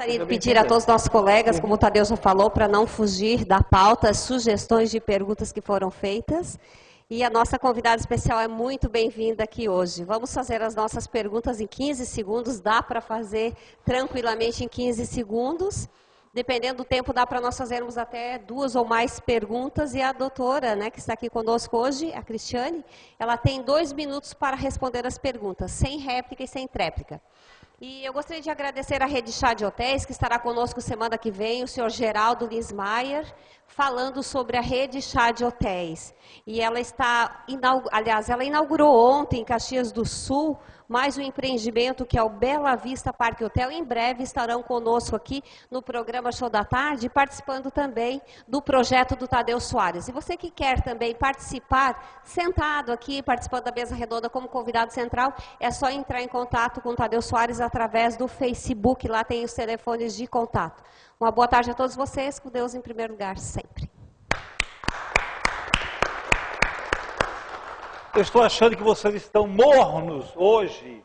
Gostaria de pedir a todos os nossos colegas, como o Tadeu já falou, para não fugir da pauta, as sugestões de perguntas que foram feitas. E a nossa convidada especial é muito bem-vinda aqui hoje. Vamos fazer as nossas perguntas em 15 segundos, dá para fazer tranquilamente em 15 segundos. Dependendo do tempo, dá para nós fazermos até 2 ou mais perguntas. E a doutora, né, que está aqui conosco hoje, a Cristiane, ela tem 2 minutos para responder as perguntas, sem réplica e sem tréplica. E eu gostaria de agradecer à Rede Chá de Hotéis, que estará conosco semana que vem, o senhor Geraldo Linsmaier, falando sobre a Rede Chá de Hotéis. E ela ela inaugurou ontem, em Caxias do Sul, mais um empreendimento que é o Bela Vista Parque Hotel. Em breve estarão conosco aqui no programa Show da Tarde, participando também do projeto do Tadeu Soares. E você que quer também participar, sentado aqui, participando da mesa redonda como convidado central, é só entrar em contato com o Tadeu Soares através do Facebook, lá tem os telefones de contato. Uma boa tarde a todos vocês, com Deus em primeiro lugar, sempre. Eu estou achando que vocês estão mornos hoje,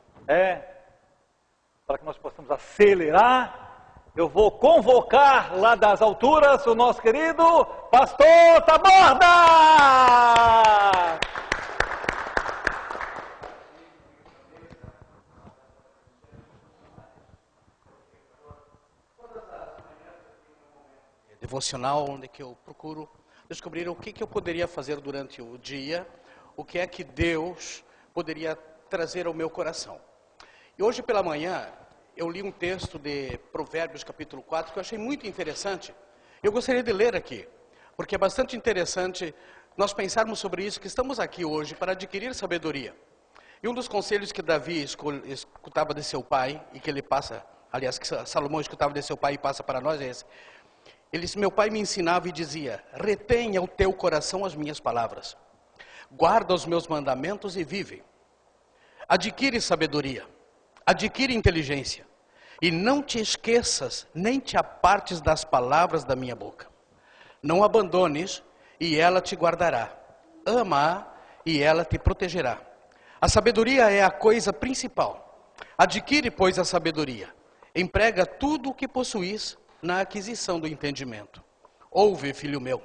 para que nós possamos acelerar. Eu vou convocar lá das alturas o nosso querido Pastor Taborda! Devocional, onde que eu procuro descobrir o que eu poderia fazer durante o dia, o que é que Deus poderia trazer ao meu coração. E hoje pela manhã, eu li um texto de Provérbios capítulo 4, que eu achei muito interessante. Eu gostaria de ler aqui, porque é bastante interessante nós pensarmos sobre isso, que estamos aqui hoje para adquirir sabedoria. E um dos conselhos que Davi escutava de seu pai, e que ele passa, aliás, que Salomão escutava de seu pai e passa para nós, é esse. Ele disse: meu pai me ensinava e dizia: retenha o teu coração as minhas palavras. Guarda os meus mandamentos e vive. Adquire sabedoria, adquire inteligência, e não te esqueças, nem te apartes das palavras da minha boca. Não abandones, e ela te guardará. Ama-a, e ela te protegerá. A sabedoria é a coisa principal. Adquire, pois, a sabedoria. Emprega tudo o que possuis na aquisição do entendimento. Ouve, filho meu,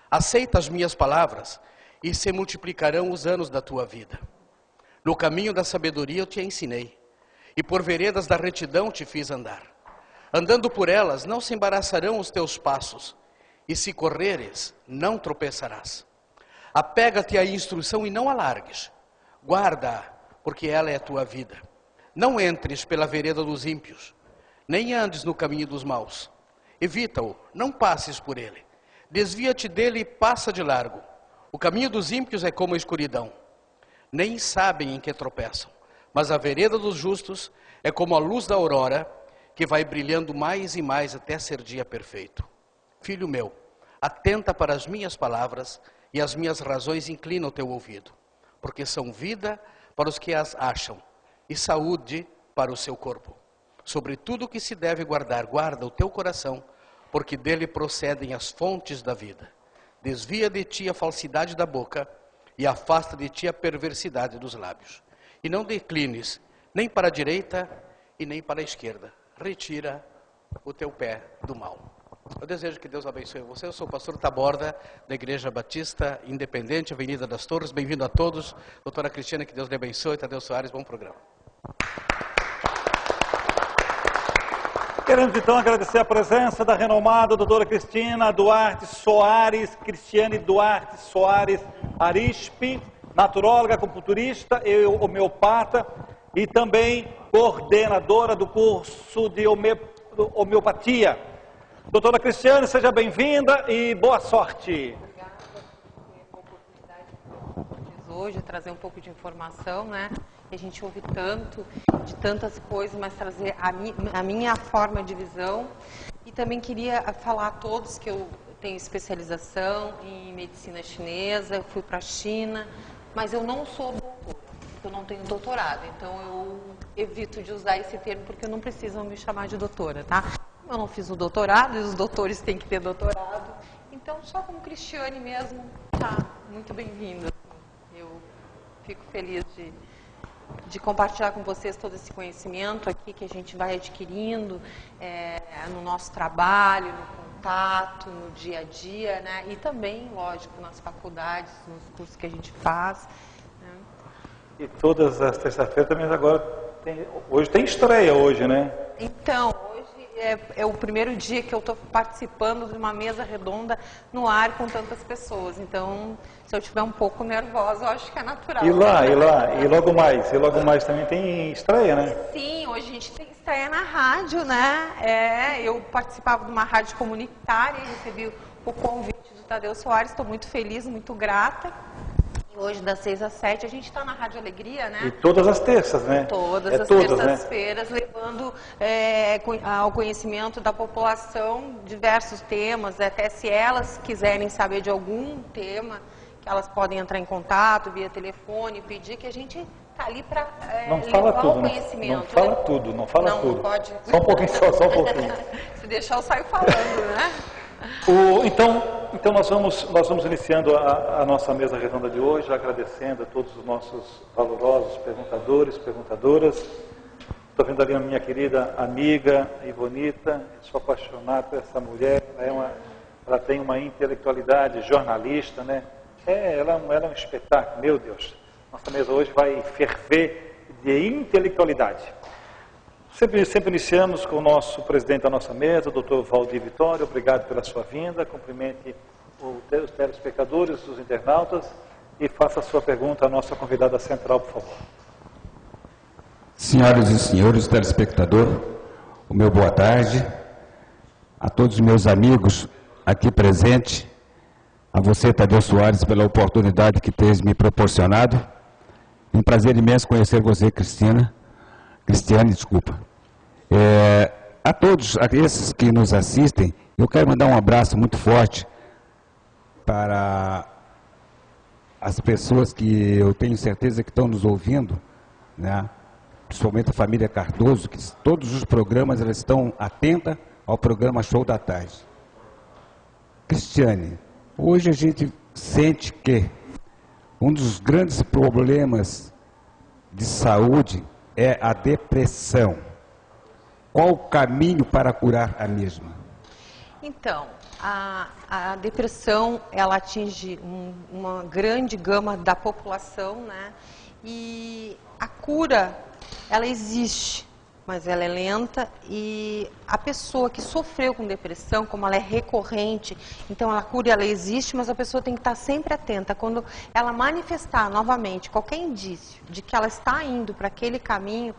aceita as minhas palavras, e se multiplicarão os anos da tua vida. No caminho da sabedoria eu te ensinei, e por veredas da retidão te fiz andar. Andando por elas não se embaraçarão os teus passos, e se correres não tropeçarás. Apega-te à instrução e não a largues. Guarda-a, porque ela é a tua vida. Não entres pela vereda dos ímpios, nem andes no caminho dos maus. Evita-o, não passes por ele. Desvia-te dele e passa de largo. O caminho dos ímpios é como a escuridão. Nem sabem em que tropeçam. Mas a vereda dos justos é como a luz da aurora, que vai brilhando mais e mais até ser dia perfeito. Filho meu, atenta para as minhas palavras, e as minhas razões inclina o teu ouvido. Porque são vida para os que as acham, e saúde para o seu corpo. Sobre tudo o que se deve guardar, guarda o teu coração, porque dele procedem as fontes da vida. Desvia de ti a falsidade da boca, e afasta de ti a perversidade dos lábios. E não declines nem para a direita e nem para a esquerda. Retira o teu pé do mal. Eu desejo que Deus abençoe você. Eu sou o pastor Taborda, da Igreja Batista Independente, Avenida das Torres. Bem-vindo a todos. Doutora Cristiane, que Deus lhe abençoe. Tadeu Soares, bom programa. Queremos então agradecer a presença da renomada doutora Cristina Duarte Soares, Cristiane Duarte Soares Arispe, naturóloga, acupunturista e homeopata, e também coordenadora do curso de homeopatia. Doutora Cristiane, seja bem-vinda e boa sorte. Obrigada por ter a oportunidade de hoje trazer um pouco de informação, né? A gente ouve tanto, de tantas coisas, mas trazer a minha forma de visão. E também queria falar a todos que eu tenho especialização em medicina chinesa, fui para a China, mas eu não sou doutora, eu não tenho doutorado, então eu evito de usar esse termo porque não precisam me chamar de doutora, tá? Eu não fiz o doutorado e os doutores têm que ter doutorado, então só como Cristiane mesmo, tá, muito bem-vinda. Eu fico feliz de compartilhar com vocês todo esse conhecimento aqui que a gente vai adquirindo no nosso trabalho, no contato, no dia a dia, né? E também, lógico, nas faculdades, nos cursos que a gente faz. Né? E todas as terças-feiras também agora hoje tem estreia hoje, né? Então, hoje é o primeiro dia que eu estou participando de uma mesa redonda no ar com tantas pessoas. Então, se eu estiver um pouco nervosa, eu acho que é natural. E logo mais também tem estreia, né? Sim, hoje a gente tem estreia na rádio, né? Eu participava de uma rádio comunitária e recebi o convite do Tadeu Soares, estou muito feliz, muito grata. Hoje, das 6 às 7, a gente está na Rádio Alegria, né? E todas as terças, né? Todas as terças-feiras, né? Levando ao conhecimento da população diversos temas, até se elas quiserem saber de algum tema, que elas podem entrar em contato via telefone, pedir, que a gente está ali para levar o conhecimento. Não fala tudo, não fala tudo. Não pode. Só um pouquinho, só um pouquinho. Se deixar, eu saio falando, né? Então nós vamos iniciando a nossa mesa redonda de hoje, agradecendo a todos os nossos valorosos perguntadores, perguntadoras. Estou vendo ali a minha querida amiga Ivonita, sou apaixonado por essa mulher, ela tem uma intelectualidade jornalista, né? Ela é um espetáculo, meu Deus. Nossa mesa hoje vai ferver de intelectualidade. Sempre iniciamos com o nosso presidente da nossa mesa, o Dr. Valdir Vitória. Obrigado pela sua vinda. Cumprimente os telespectadores, os internautas e faça a sua pergunta à nossa convidada central, por favor. Senhoras e senhores telespectadores, o meu boa tarde. A todos os meus amigos aqui presentes, a você, Tadeu Soares, pela oportunidade que tens me proporcionado. É um prazer imenso conhecer você, Cristiane, desculpa. A todos esses que nos assistem, eu quero mandar um abraço muito forte para as pessoas que eu tenho certeza que estão nos ouvindo, né? Principalmente a família Cardoso, que todos os programas elas estão atentas ao programa Show da Tarde. Cristiane, hoje a gente sente que um dos grandes problemas de saúde é a depressão. Qual o caminho para curar a mesma? Então, a depressão, ela atinge uma grande gama da população, né? E a cura, ela existe, mas ela é lenta, e a pessoa que sofreu com depressão, como ela é recorrente, então a cura ela existe, mas a pessoa tem que estar sempre atenta. Quando ela manifestar novamente qualquer indício de que ela está indo para aquele caminho,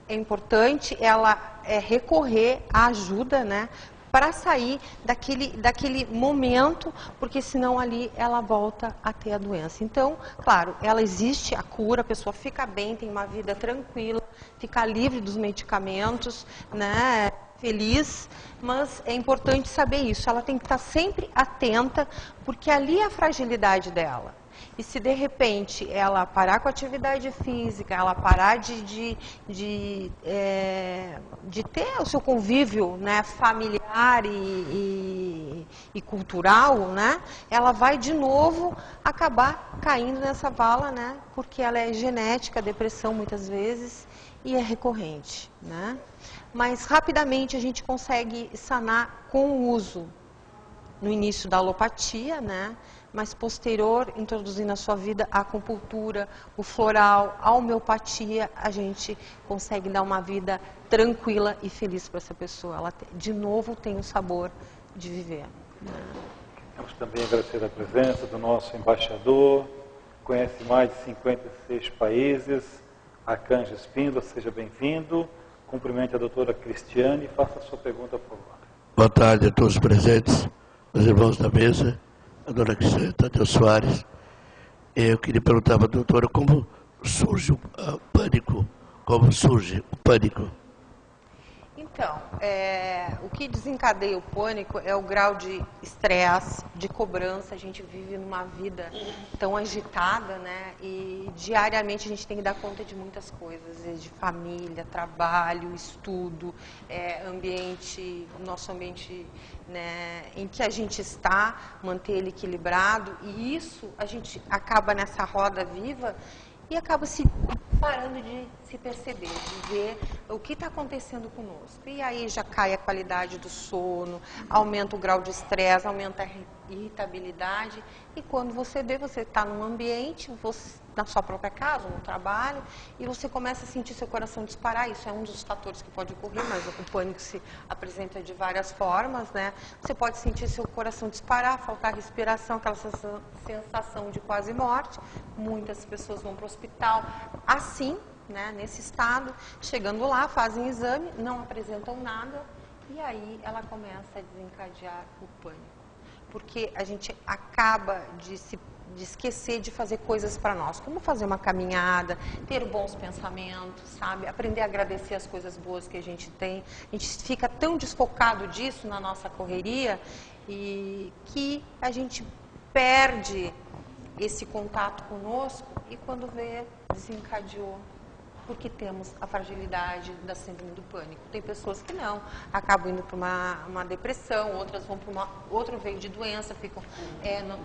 é importante ela recorrer à ajuda, né? Para sair daquele momento, porque senão ali ela volta a ter a doença. Então, claro, ela existe, a cura, a pessoa fica bem, tem uma vida tranquila, fica livre dos medicamentos, né, feliz, mas é importante saber isso, ela tem que estar sempre atenta, porque ali é a fragilidade dela. E se de repente ela parar com a atividade física, ela parar de ter o seu convívio, né, familiar e cultural, né, ela vai de novo acabar caindo nessa vala, né, porque ela é genética, a depressão muitas vezes, e é recorrente, né. Mas rapidamente a gente consegue sanar com o uso, no início da alopatia, né, mas posterior, introduzindo na sua vida a acupuntura, o floral, a homeopatia, a gente consegue dar uma vida tranquila e feliz para essa pessoa. Ela, de novo, tem o sabor de viver. Queremos também agradecer a presença do nosso embaixador, conhece mais de 56 países, Arcanjo Espíndola, seja bem-vindo. Cumprimente a doutora Cristiane e faça a sua pergunta, por favor. Boa tarde a todos os presentes, os irmãos da mesa. A dona Cristiane Tadeu Soares. Eu queria perguntar para a doutora como surge o pânico. Como surge o pânico? Então, o que desencadeia o pânico é o grau de estresse, de cobrança. A gente vive numa vida tão agitada, né? E diariamente a gente tem que dar conta de muitas coisas, de família, trabalho, estudo, nosso ambiente, né, em que a gente está, manter ele equilibrado. E isso, a gente acaba nessa roda viva e acaba se parando de se perceber, de ver o que está acontecendo conosco. E aí já cai a qualidade do sono, aumenta o grau de estresse, aumenta a irritabilidade. E quando você vê, você está num ambiente, na sua própria casa, no trabalho, e você começa a sentir seu coração disparar. Isso é um dos fatores que pode ocorrer, mas o pânico se apresenta de várias formas, né? Você pode sentir seu coração disparar, faltar respiração, aquela sensação de quase morte. Muitas pessoas vão para o hospital assim, né, nesse estado, chegando lá, fazem exame, não apresentam nada, e aí ela começa a desencadear o pânico. Porque a gente acaba de esquecer de fazer coisas para nós, como fazer uma caminhada, ter bons pensamentos, sabe? Aprender a agradecer as coisas boas que a gente tem. A gente fica tão desfocado disso na nossa correria e que a gente perde esse contato conosco e quando vê, desencadeou. Porque temos a fragilidade da síndrome do pânico. Tem pessoas que não, acabam indo para uma depressão, outras vão para outro veio de doença, ficam,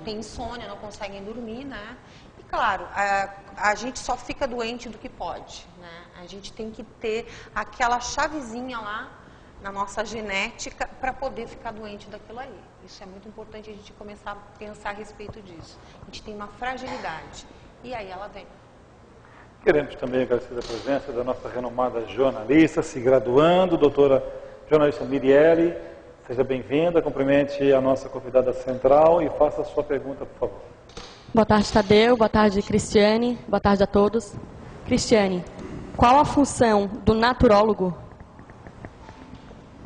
tem insônia, não conseguem dormir, né? E claro, a gente só fica doente do que pode, né? A gente tem que ter aquela chavezinha lá na nossa genética para poder ficar doente daquilo ali. Isso é muito importante a gente começar a pensar a respeito disso. A gente tem uma fragilidade e aí ela vem. Queremos também agradecer a presença da nossa renomada jornalista, se graduando, doutora jornalista Mirielle. Seja bem-vinda, cumprimente a nossa convidada central e faça a sua pergunta, por favor. Boa tarde, Tadeu. Boa tarde, Cristiane. Boa tarde a todos. Cristiane, qual a função do naturólogo?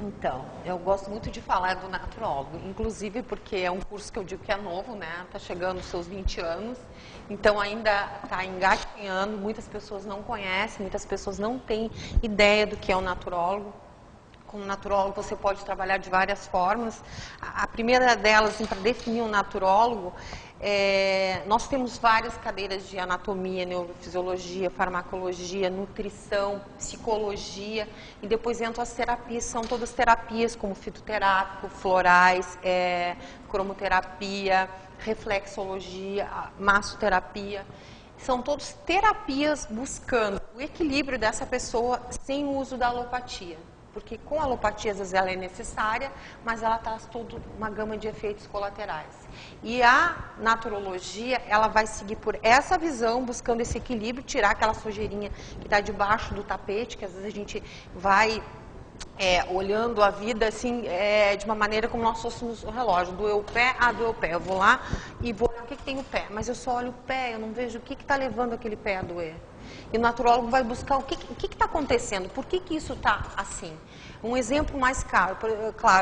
Então, eu gosto muito de falar do naturólogo, inclusive porque é um curso que eu digo que é novo, né? Está chegando aos seus 20 anos, então ainda está engatinhando, muitas pessoas não conhecem, muitas pessoas não têm ideia do que é o naturólogo. Como naturólogo você pode trabalhar de várias formas. A primeira delas, assim, para definir um naturólogo, nós temos várias cadeiras de anatomia, neurofisiologia, farmacologia, nutrição, psicologia e depois entram as terapias, são todas terapias como fitoterápico, florais, cromoterapia, reflexologia, massoterapia. São todas terapias buscando o equilíbrio dessa pessoa sem o uso da alopatia. Porque com a alopatia, às vezes, ela é necessária, mas ela traz toda uma gama de efeitos colaterais. E a naturologia, ela vai seguir por essa visão, buscando esse equilíbrio, tirar aquela sujeirinha que está debaixo do tapete, que às vezes a gente vai olhando a vida assim, de uma maneira como nós fôssemos o relógio. Doeu o pé, doeu o pé. Eu vou lá e vou olhar o que tem no pé, mas eu só olho o pé, eu não vejo o que está levando aquele pé a doer. E o naturólogo vai buscar o que está acontecendo, por que isso está assim. Um exemplo mais claro,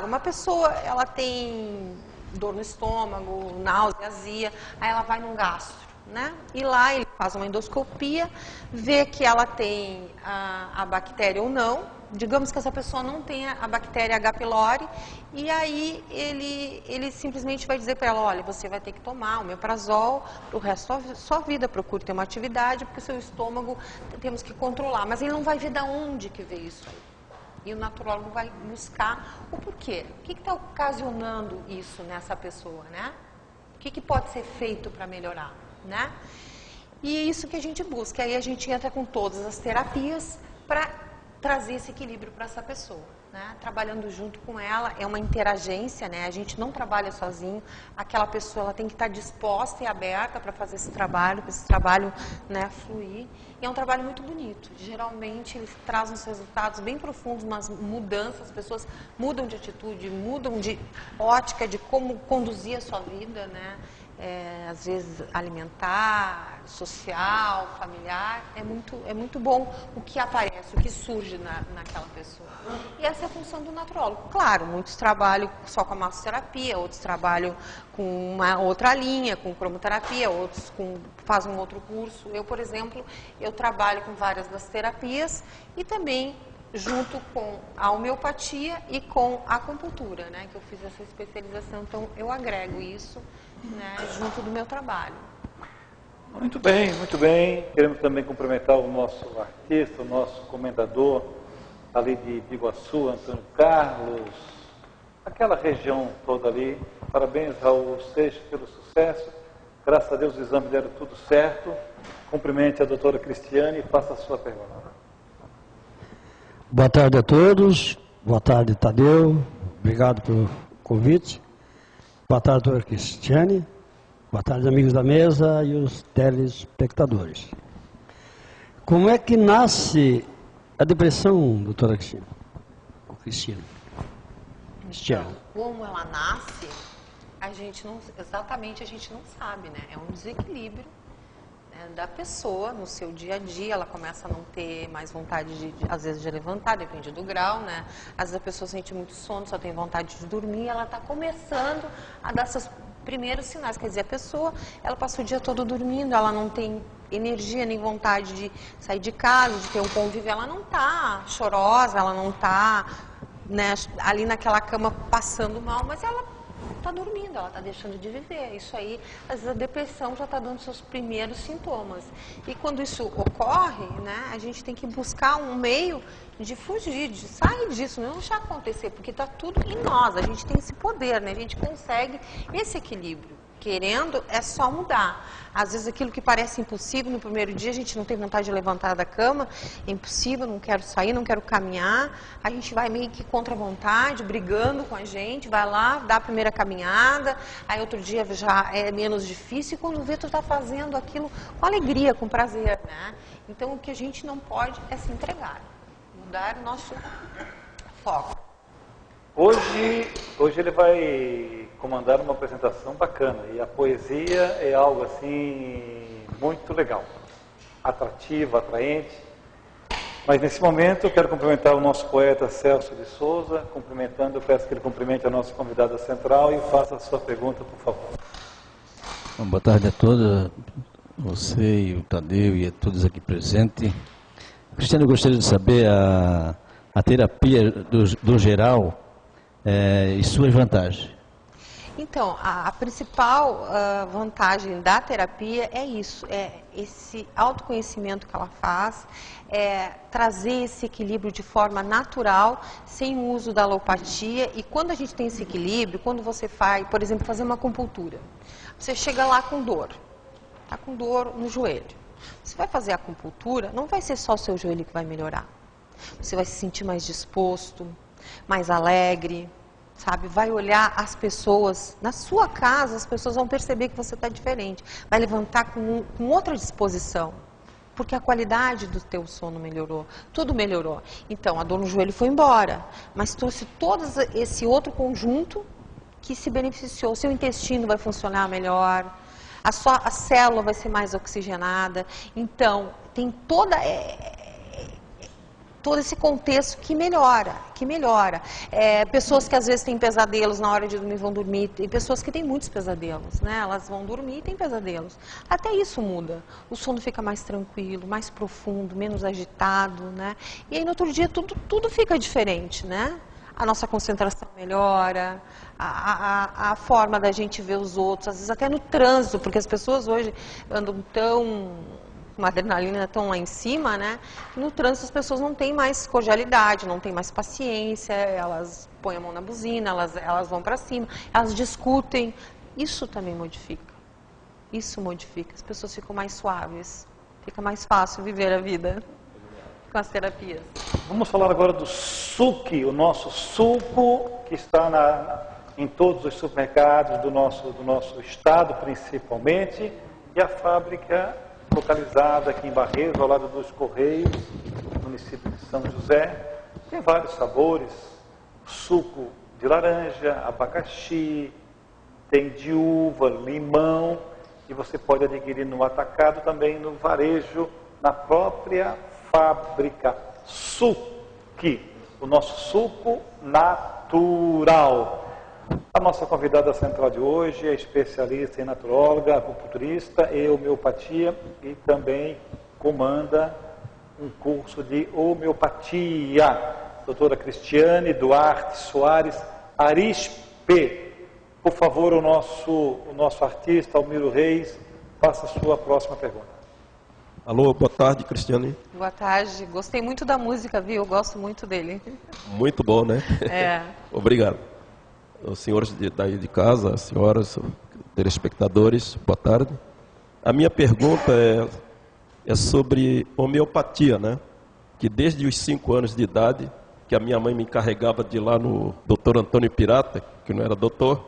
uma pessoa ela tem dor no estômago, náusea, azia, aí ela vai num gastro, né? E lá ele faz uma endoscopia, vê que ela tem a bactéria ou não. Digamos que essa pessoa não tenha a bactéria H. pylori, e aí ele simplesmente vai dizer para ela, olha, você vai ter que tomar omeprazol para o resto da sua vida, procure ter uma atividade, porque o seu estômago temos que controlar. Mas ele não vai ver de onde que veio isso aí. E o naturólogo vai buscar o porquê. O que está ocasionando isso nessa pessoa, né? O que pode ser feito para melhorar, né? E é isso que a gente busca. Aí a gente entra com todas as terapias para trazer esse equilíbrio para essa pessoa, né? Trabalhando junto com ela, é uma interagência, né? A gente não trabalha sozinho, aquela pessoa ela tem que estar disposta e aberta para fazer esse trabalho, para esse trabalho, né, fluir. E é um trabalho muito bonito, geralmente ele traz uns resultados bem profundos, umas mudanças, as pessoas mudam de atitude, mudam de ótica de como conduzir a sua vida, né? Às vezes alimentar, social, familiar, é muito bom o que aparece, o que surge naquela pessoa. E essa é a função do naturólogo. Claro, muitos trabalham só com a massoterapia, outros trabalham com uma outra linha, com cromoterapia, outros fazem um outro curso. Eu, por exemplo, eu trabalho com várias das terapias e também junto com a homeopatia e com a acupuntura, né, que eu fiz essa especialização, então eu agrego isso, né, junto do meu trabalho. Muito bem, muito bem. Queremos também cumprimentar o nosso artista, o nosso comendador ali de Iguaçu, Antônio Carlos, aquela região toda ali. Parabéns, Raul Seixas, pelo sucesso. Graças a Deus os exames deram tudo certo. Cumprimente a doutora Cristiane e faça a sua pergunta. Boa tarde a todos. Boa tarde, Tadeu. Obrigado pelo convite. Boa tarde, doutora Cristiane. Boa tarde, amigos da mesa e os telespectadores. Como é que nasce a depressão, doutora Cristina? Cristiane. Então, como ela nasce, a gente não sabe, né? É um desequilíbrio, né, da pessoa no seu dia a dia. Ela começa a não ter mais vontade às vezes de levantar, depende do grau, né? Às vezes a pessoa sente muito sono, só tem vontade de dormir, ela está começando a dar seus primeiros sinais. Quer dizer, a pessoa, ela passa o dia todo dormindo, ela não tem energia nem vontade de sair de casa, de ter um convívio, ela não está chorosa, ela não está, né, ali naquela cama passando mal, mas ela está dormindo, ela está deixando de viver. Isso aí, às vezes a depressão já está dando seus primeiros sintomas. E quando isso ocorre, né, a gente tem que buscar um meio de fugir, de sair disso, não deixar acontecer, porque está tudo em nós, a gente tem esse poder, né, a gente consegue esse equilíbrio. Querendo, é só mudar. Às vezes aquilo que parece impossível, no primeiro dia a gente não tem vontade de levantar da cama, é impossível, não quero sair, não quero caminhar, a gente vai meio que contra a vontade, brigando com a gente, vai lá, dá a primeira caminhada, aí outro dia já é menos difícil, e quando vê tu está fazendo aquilo com alegria, com prazer, né? Então o que a gente não pode é se entregar, mudar o nosso foco. Hoje ele vai comandar uma apresentação bacana, e a poesia é algo assim muito legal, atrativo, atraente. Mas nesse momento eu quero cumprimentar o nosso poeta Celso de Souza. Cumprimentando, eu peço que ele cumprimente a nossa convidada central e faça a sua pergunta, por favor. Bom, boa tarde a todos, você e o Tadeu e a todos aqui presentes. Cristiano, eu gostaria de saber a terapia do geral e suas vantagens. Então, a principal vantagem da terapia é isso, é esse autoconhecimento que ela faz, é trazer esse equilíbrio de forma natural, sem o uso da alopatia. E quando a gente tem esse equilíbrio, quando você vai, por exemplo, fazer uma acupuntura, você chega lá com dor, está com dor no joelho. Você vai fazer a acupuntura, não vai ser só o seu joelho que vai melhorar. Você vai se sentir mais disposto, mais alegre, sabe? Vai olhar as pessoas, na sua casa, as pessoas vão perceber que você está diferente. Vai levantar com outra disposição, porque a qualidade do teu sono melhorou, tudo melhorou. Então, a dor no joelho foi embora, mas trouxe todo esse outro conjunto que se beneficiou. O seu intestino vai funcionar melhor, a célula vai ser mais oxigenada. Então, tem todo esse contexto que melhora. Pessoas que às vezes têm pesadelos na hora de dormir vão dormir, tem pessoas que têm muitos pesadelos, né? Elas vão dormir e têm pesadelos. Até isso muda, o sono fica mais tranquilo, mais profundo, menos agitado, né? E aí no outro dia tudo fica diferente, né? A nossa concentração melhora, a forma da gente ver os outros, às vezes até no trânsito, porque as pessoas hoje andam uma adrenalina tão lá em cima, né? No trânsito as pessoas não têm mais cordialidade, não têm mais paciência, elas põem a mão na buzina, elas vão para cima, elas discutem. Isso também modifica. Isso modifica. As pessoas ficam mais suaves, fica mais fácil viver a vida com as terapias. Vamos falar agora do suco, o nosso suco que está em todos os supermercados do nosso estado, principalmente, e a fábrica localizada aqui em Barreiros, ao lado dos Correios, município de São José. Tem vários sabores, suco de laranja, abacaxi, tem de uva, limão, e você pode adquirir no atacado, também no varejo, na própria fábrica. Suki, o nosso suco natural. A nossa convidada central de hoje é especialista em naturóloga, acupunturista e homeopatia, e também comanda um curso de homeopatia. Doutora Cristiane Duarte Soares Arispe. Por favor, o nosso artista, Almiro Reis, faça a sua próxima pergunta. Alô, boa tarde, Cristiane. Boa tarde. Gostei muito da música, viu? Eu gosto muito dele. Muito bom, né? É. Obrigado. Os senhores daí de casa, as senhoras, telespectadores, boa tarde. A minha pergunta é sobre homeopatia, né? Que desde os 5 anos de idade, que a minha mãe me encarregava de ir lá no doutor Antônio Pirata, que não era doutor,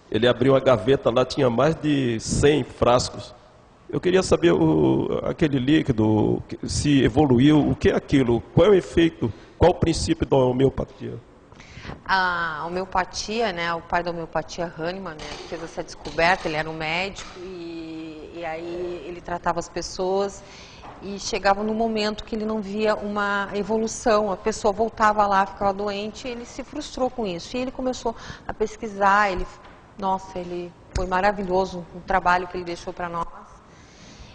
ele abriu uma gaveta lá, tinha mais de 100 frascos. Eu queria saber aquele líquido, se evoluiu, o que é aquilo, qual é o efeito, qual o princípio da homeopatia? A homeopatia, né, o pai da homeopatia, Hahnemann, né, fez essa descoberta. Ele era um médico e aí ele tratava as pessoas e chegava no momento que ele não via uma evolução, a pessoa voltava lá, ficava doente, e ele se frustrou com isso. E ele começou a pesquisar, ele foi maravilhoso o trabalho que ele deixou para nós.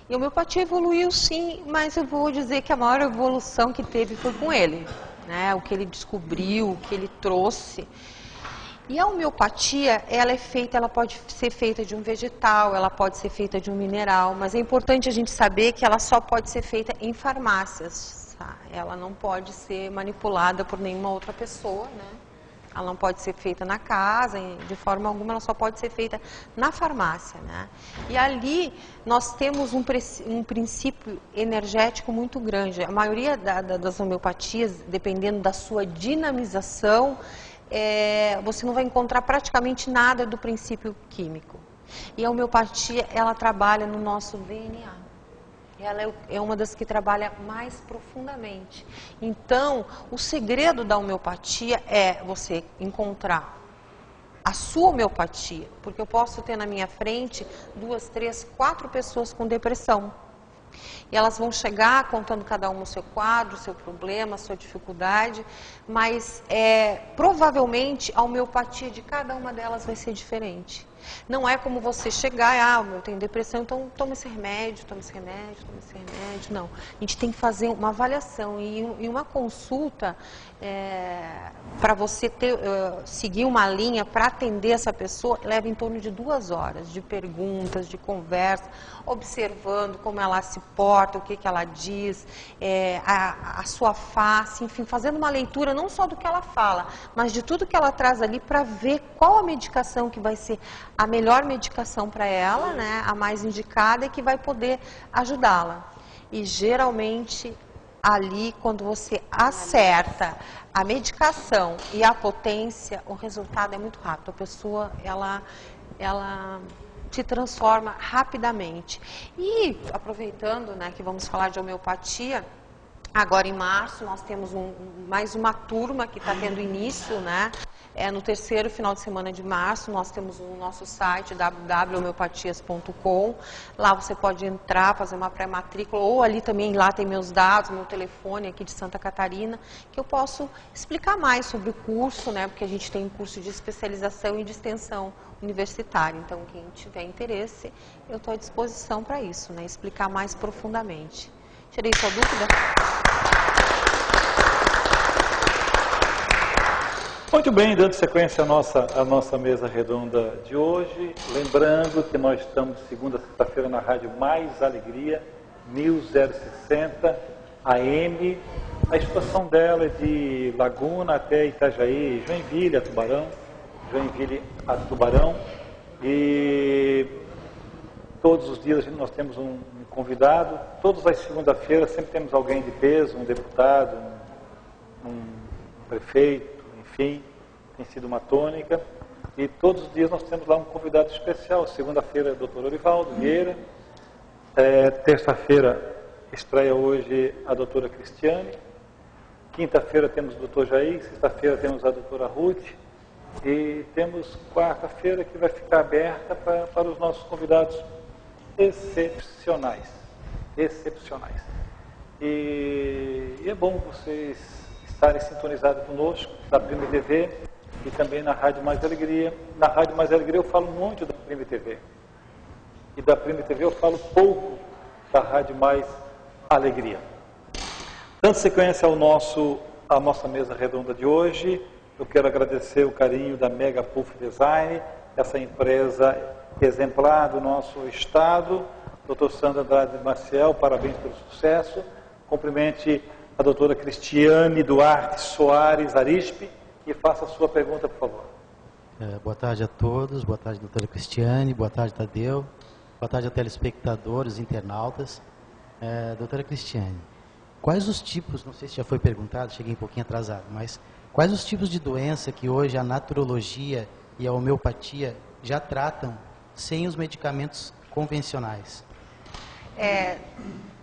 E a homeopatia evoluiu sim, mas eu vou dizer que a maior evolução que teve foi com ele, né? O que ele descobriu, o que ele trouxe. E a homeopatia, ela pode ser feita de um vegetal, ela pode ser feita de um mineral, mas é importante a gente saber que ela só pode ser feita em farmácias, tá? Ela não pode ser manipulada por nenhuma outra pessoa, né? Ela não pode ser feita na casa, de forma alguma, ela só pode ser feita na farmácia, né? E ali nós temos um princípio energético muito grande. A maioria das homeopatias, dependendo da sua dinamização, você não vai encontrar praticamente nada do princípio químico. E a homeopatia, ela trabalha no nosso DNA. Ela é uma das que trabalha mais profundamente. Então, o segredo da homeopatia é você encontrar a sua homeopatia. Porque eu posso ter na minha frente 2, 3, 4 pessoas com depressão. E elas vão chegar contando cada uma o seu quadro, o seu problema, a sua dificuldade, mas provavelmente a homeopatia de cada uma delas vai ser diferente. Não é como você chegar, eu tenho depressão, então toma esse remédio, toma esse remédio, toma esse remédio. Não, a gente tem que fazer uma avaliação e uma consulta para você seguir uma linha para atender essa pessoa, leva em torno de 2 horas de perguntas, de conversa, observando como ela se porta, o que ela diz, a sua face, enfim, fazendo uma leitura não só do que ela fala, mas de tudo que ela traz ali para ver qual a medicação que vai ser a melhor medicação para ela, né, a mais indicada e que vai poder ajudá-la. E geralmente ali, quando você acerta a medicação e a potência, o resultado é muito rápido. A pessoa, ela se transforma rapidamente. E aproveitando, né, que vamos falar de homeopatia, agora em março nós temos mais uma turma que está tendo início, né? No terceiro final de semana de março, nós temos o nosso site www.homeopatias.com. Lá você pode entrar, fazer uma pré-matrícula, ou ali também, lá tem meus dados, meu telefone aqui de Santa Catarina, que eu posso explicar mais sobre o curso, né? Porque a gente tem um curso de especialização e de extensão universitária. Então, quem tiver interesse, eu estou à disposição para isso, né? Explicar mais profundamente. Tirei sua dúvida? Muito bem, dando sequência à nossa mesa redonda de hoje, lembrando que nós estamos segunda a sexta-feira na Rádio Mais Alegria, 1060 AM. A expansão dela é de Laguna até Itajaí, Joinville a Tubarão. E todos os dias nós temos um convidado. Todas as segundas-feiras sempre temos alguém de peso, um deputado, um prefeito. Enfim, tem sido uma tônica. E todos os dias nós temos lá um convidado especial. Segunda-feira, Dr. Orivaldo Vieira. Terça-feira, estreia hoje a doutora Cristiane. Quinta-feira temos o Dr. Jair. Sexta-feira temos a doutora Ruth. E temos quarta-feira que vai ficar aberta para os nossos convidados excepcionais. E é bom vocês estarem sintonizados conosco, da Prime TV e também na Rádio Mais Alegria. Na Rádio Mais Alegria eu falo muito da Prime TV. E da Prime TV eu falo pouco da Rádio Mais Alegria. Dando sequência à nossa mesa redonda de hoje, eu quero agradecer o carinho da Mega Puff Design, essa empresa exemplar do nosso estado. Dr. Sandra Andrade Maciel, parabéns pelo sucesso. Cumprimente a doutora Cristiane Duarte Soares Arispe e faça a sua pergunta, por favor. Boa tarde a todos, boa tarde, doutora Cristiane, boa tarde, Tadeu, boa tarde a telespectadores, internautas. Doutora Cristiane, quais os tipos, não sei se já foi perguntado, cheguei um pouquinho atrasado, mas quais os tipos de doença que hoje a naturologia e a homeopatia já tratam sem os medicamentos convencionais?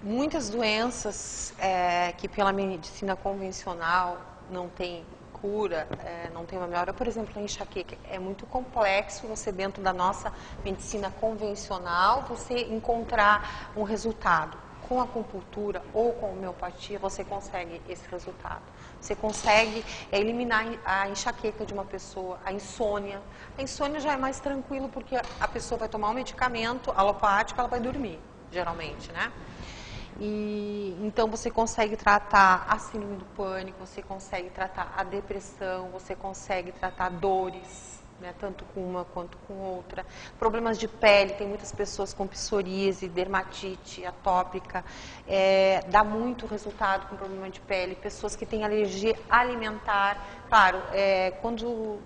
Muitas doenças que pela medicina convencional não tem cura, não tem uma melhora. Por exemplo, a enxaqueca é muito complexo você dentro da nossa medicina convencional você encontrar um resultado. Com a acupuntura ou com a homeopatia você consegue esse resultado. Você consegue eliminar a enxaqueca de uma pessoa, a insônia. A insônia já é mais tranquilo porque a pessoa vai tomar um medicamento alopático, ela vai dormir, geralmente, né? E então você consegue tratar a síndrome do pânico, você consegue tratar a depressão, você consegue tratar dores, né, tanto com uma quanto com outra. Problemas de pele, tem muitas pessoas com psoríase, dermatite atópica, dá muito resultado com problema de pele. Pessoas que têm alergia alimentar, claro, quando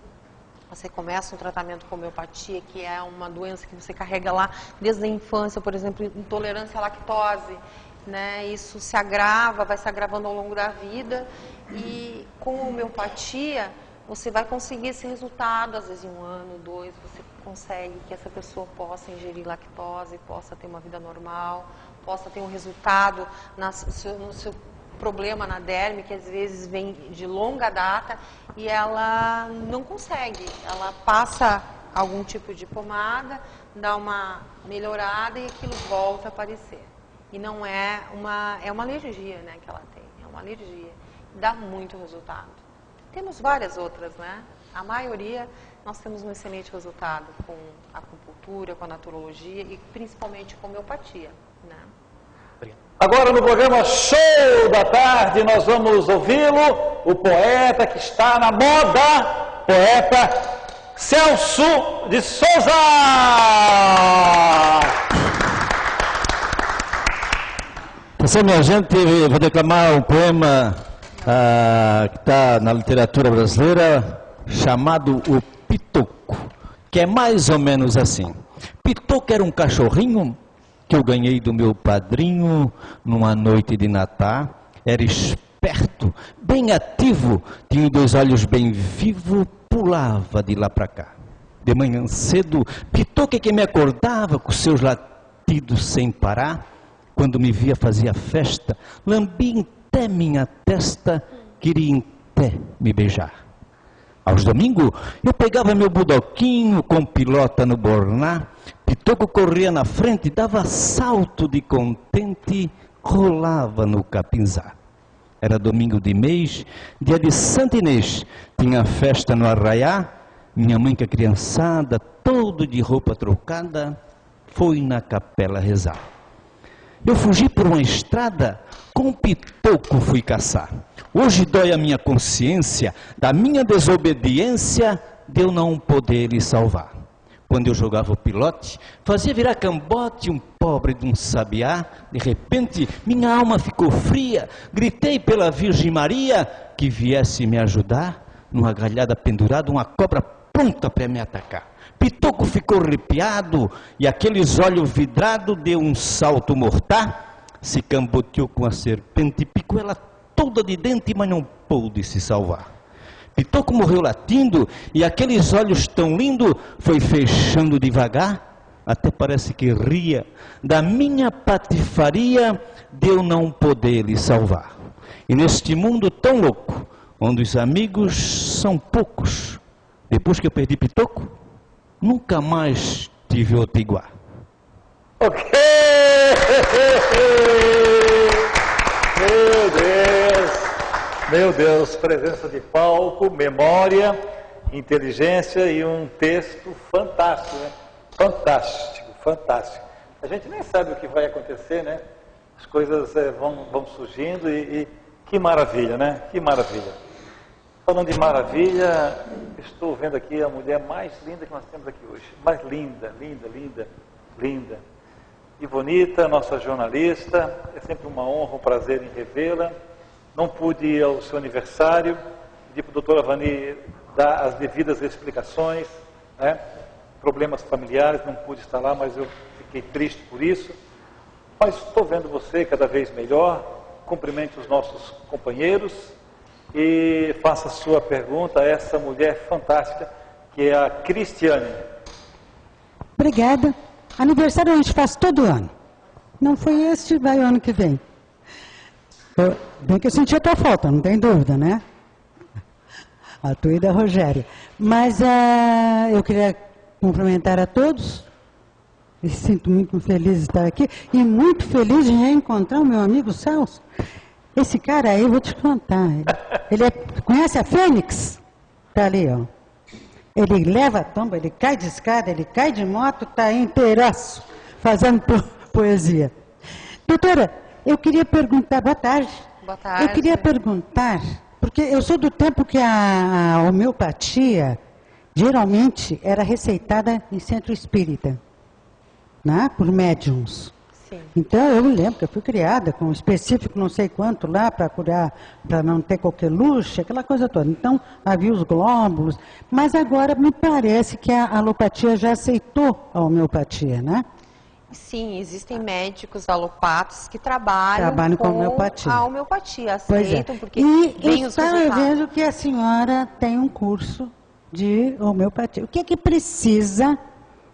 você começa um tratamento com homeopatia, que é uma doença que você carrega lá desde a infância, por exemplo, intolerância à lactose, né? Isso se agrava, vai se agravando ao longo da vida, e com a homeopatia você vai conseguir esse resultado, às vezes em 1 ano, 2, você consegue que essa pessoa possa ingerir lactose, possa ter uma vida normal, possa ter um resultado no seu problema na derme, que às vezes vem de longa data e ela não consegue, ela passa algum tipo de pomada, dá uma melhorada e aquilo volta a aparecer. E não é uma alergia, né, que ela tem, é uma alergia. Dá muito resultado. Temos várias outras, né? A maioria nós temos um excelente resultado com a acupuntura, com a naturologia e principalmente com a homeopatia, né? Obrigado. Agora no programa Show da Tarde nós vamos ouvi-lo, o poeta que está na moda, poeta Celso de Souza! Então, minha gente, eu vou declamar um poema que está na literatura brasileira, chamado O Pitoco, que é mais ou menos assim. Pitoco era um cachorrinho que eu ganhei do meu padrinho numa noite de Natal. Era esperto, bem ativo, tinha 2 olhos bem vivos, pulava de lá para cá. De manhã cedo, Pitoco é que me acordava com seus latidos sem parar. Quando me via fazia festa, lambia até minha testa, queria até me beijar. Aos domingos, eu pegava meu budoquinho com pilota no borná, Pitoco corria na frente, dava salto de contente, rolava no capinzá. Era domingo de mês, dia de Santa Inês, tinha festa no arraiá, minha mãe com a criançada, todo de roupa trocada, foi na capela rezar. Eu fugi por uma estrada, com Pitoco fui caçar. Hoje dói a minha consciência, da minha desobediência, de eu não poder lhe salvar. Quando eu jogava o pilote, fazia virar cambote um pobre de um sabiá. De repente, minha alma ficou fria, gritei pela Virgem Maria, que viesse me ajudar. Numa galhada pendurada, uma cobra pronta para me atacar. Pitoco ficou arrepiado e aqueles olhos vidrados deu um salto mortal, se camboteou com a serpente, picou ela toda de dente, mas não pôde se salvar. Pitoco morreu latindo e aqueles olhos tão lindos foi fechando devagar, até parece que ria da minha patifaria de eu não poder lhe salvar. E neste mundo tão louco, onde os amigos são poucos, depois que eu perdi Pitoco, nunca mais tive outro igual. Ok! Meu Deus, presença de palco, memória, inteligência e um texto fantástico, né? Fantástico, fantástico. A gente nem sabe o que vai acontecer, né? As coisas vão surgindo e que maravilha, né? Que maravilha. Falando de maravilha, estou vendo aqui a mulher mais linda que nós temos aqui hoje. Mais linda, linda, linda, linda. E bonita, nossa jornalista. É sempre uma honra, um prazer em revê-la. Não pude ir ao seu aniversário. Pedi para a doutora Vani dar as devidas explicações, né? Problemas familiares, não pude estar lá, mas eu fiquei triste por isso. Mas estou vendo você cada vez melhor. Cumprimente os nossos companheiros e faça a sua pergunta a essa mulher fantástica, que é a Cristiane. Obrigada. Aniversário a gente faz todo ano. Não foi este, vai o ano que vem. Bem que eu senti a tua falta, não tem dúvida, né? A tua e da Rogéria. Mas eu queria cumprimentar a todos. Me sinto muito feliz de estar aqui e muito feliz de reencontrar o meu amigo Celso. Esse cara aí, eu vou te contar. Conhece a Fênix? Tá ali, ó. Ele leva a tomba, ele cai de escada, ele cai de moto, tá inteiraço, fazendo poesia. Doutora, eu queria perguntar, boa tarde. Boa tarde. Eu queria perguntar, porque eu sou do tempo que a homeopatia geralmente era receitada em centro espírita, né, por médiums. Sim. Então eu me lembro que eu fui criada com um específico não sei quanto lá para curar, para não ter qualquer luxo, aquela coisa toda. Então havia os glóbulos, mas agora me parece que a alopatia já aceitou a homeopatia, né? Sim, existem médicos alopatas que trabalham com homeopatia. A homeopatia, Pois é. aceitam, porque E vem os eu resultados. vejo que a senhora tem um curso de homeopatia. O que é que precisa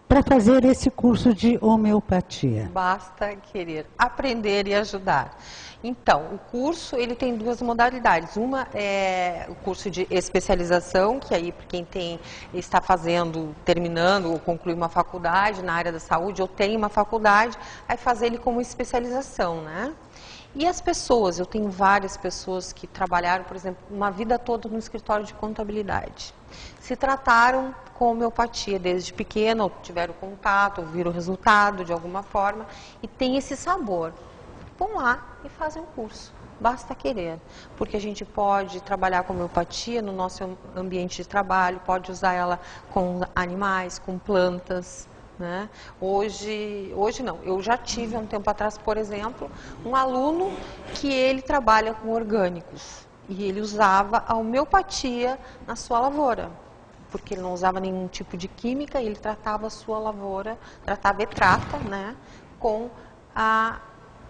para fazer esse curso de homeopatia? Basta querer aprender e ajudar. Então, o curso ele tem duas modalidades. Uma é o curso de especialização, que aí para quem está fazendo, terminando ou conclui uma faculdade na área da saúde, ou tem uma faculdade, vai fazer ele como especialização, né? E as pessoas, eu tenho várias pessoas que trabalharam, por exemplo, uma vida toda no escritório de contabilidade. Se trataram com homeopatia desde pequena, ou tiveram contato, ou viram o resultado de alguma forma, e tem esse sabor. Vão lá e fazem um curso. Basta querer, porque a gente pode trabalhar com homeopatia no nosso ambiente de trabalho, pode usar ela com animais, com plantas, né? Hoje não, eu já tive há um tempo atrás, por exemplo, um aluno que ele trabalha com orgânicos e ele usava a homeopatia na sua lavoura, porque ele não usava nenhum tipo de química e ele tratava a sua lavoura, tratava e trata, né, com a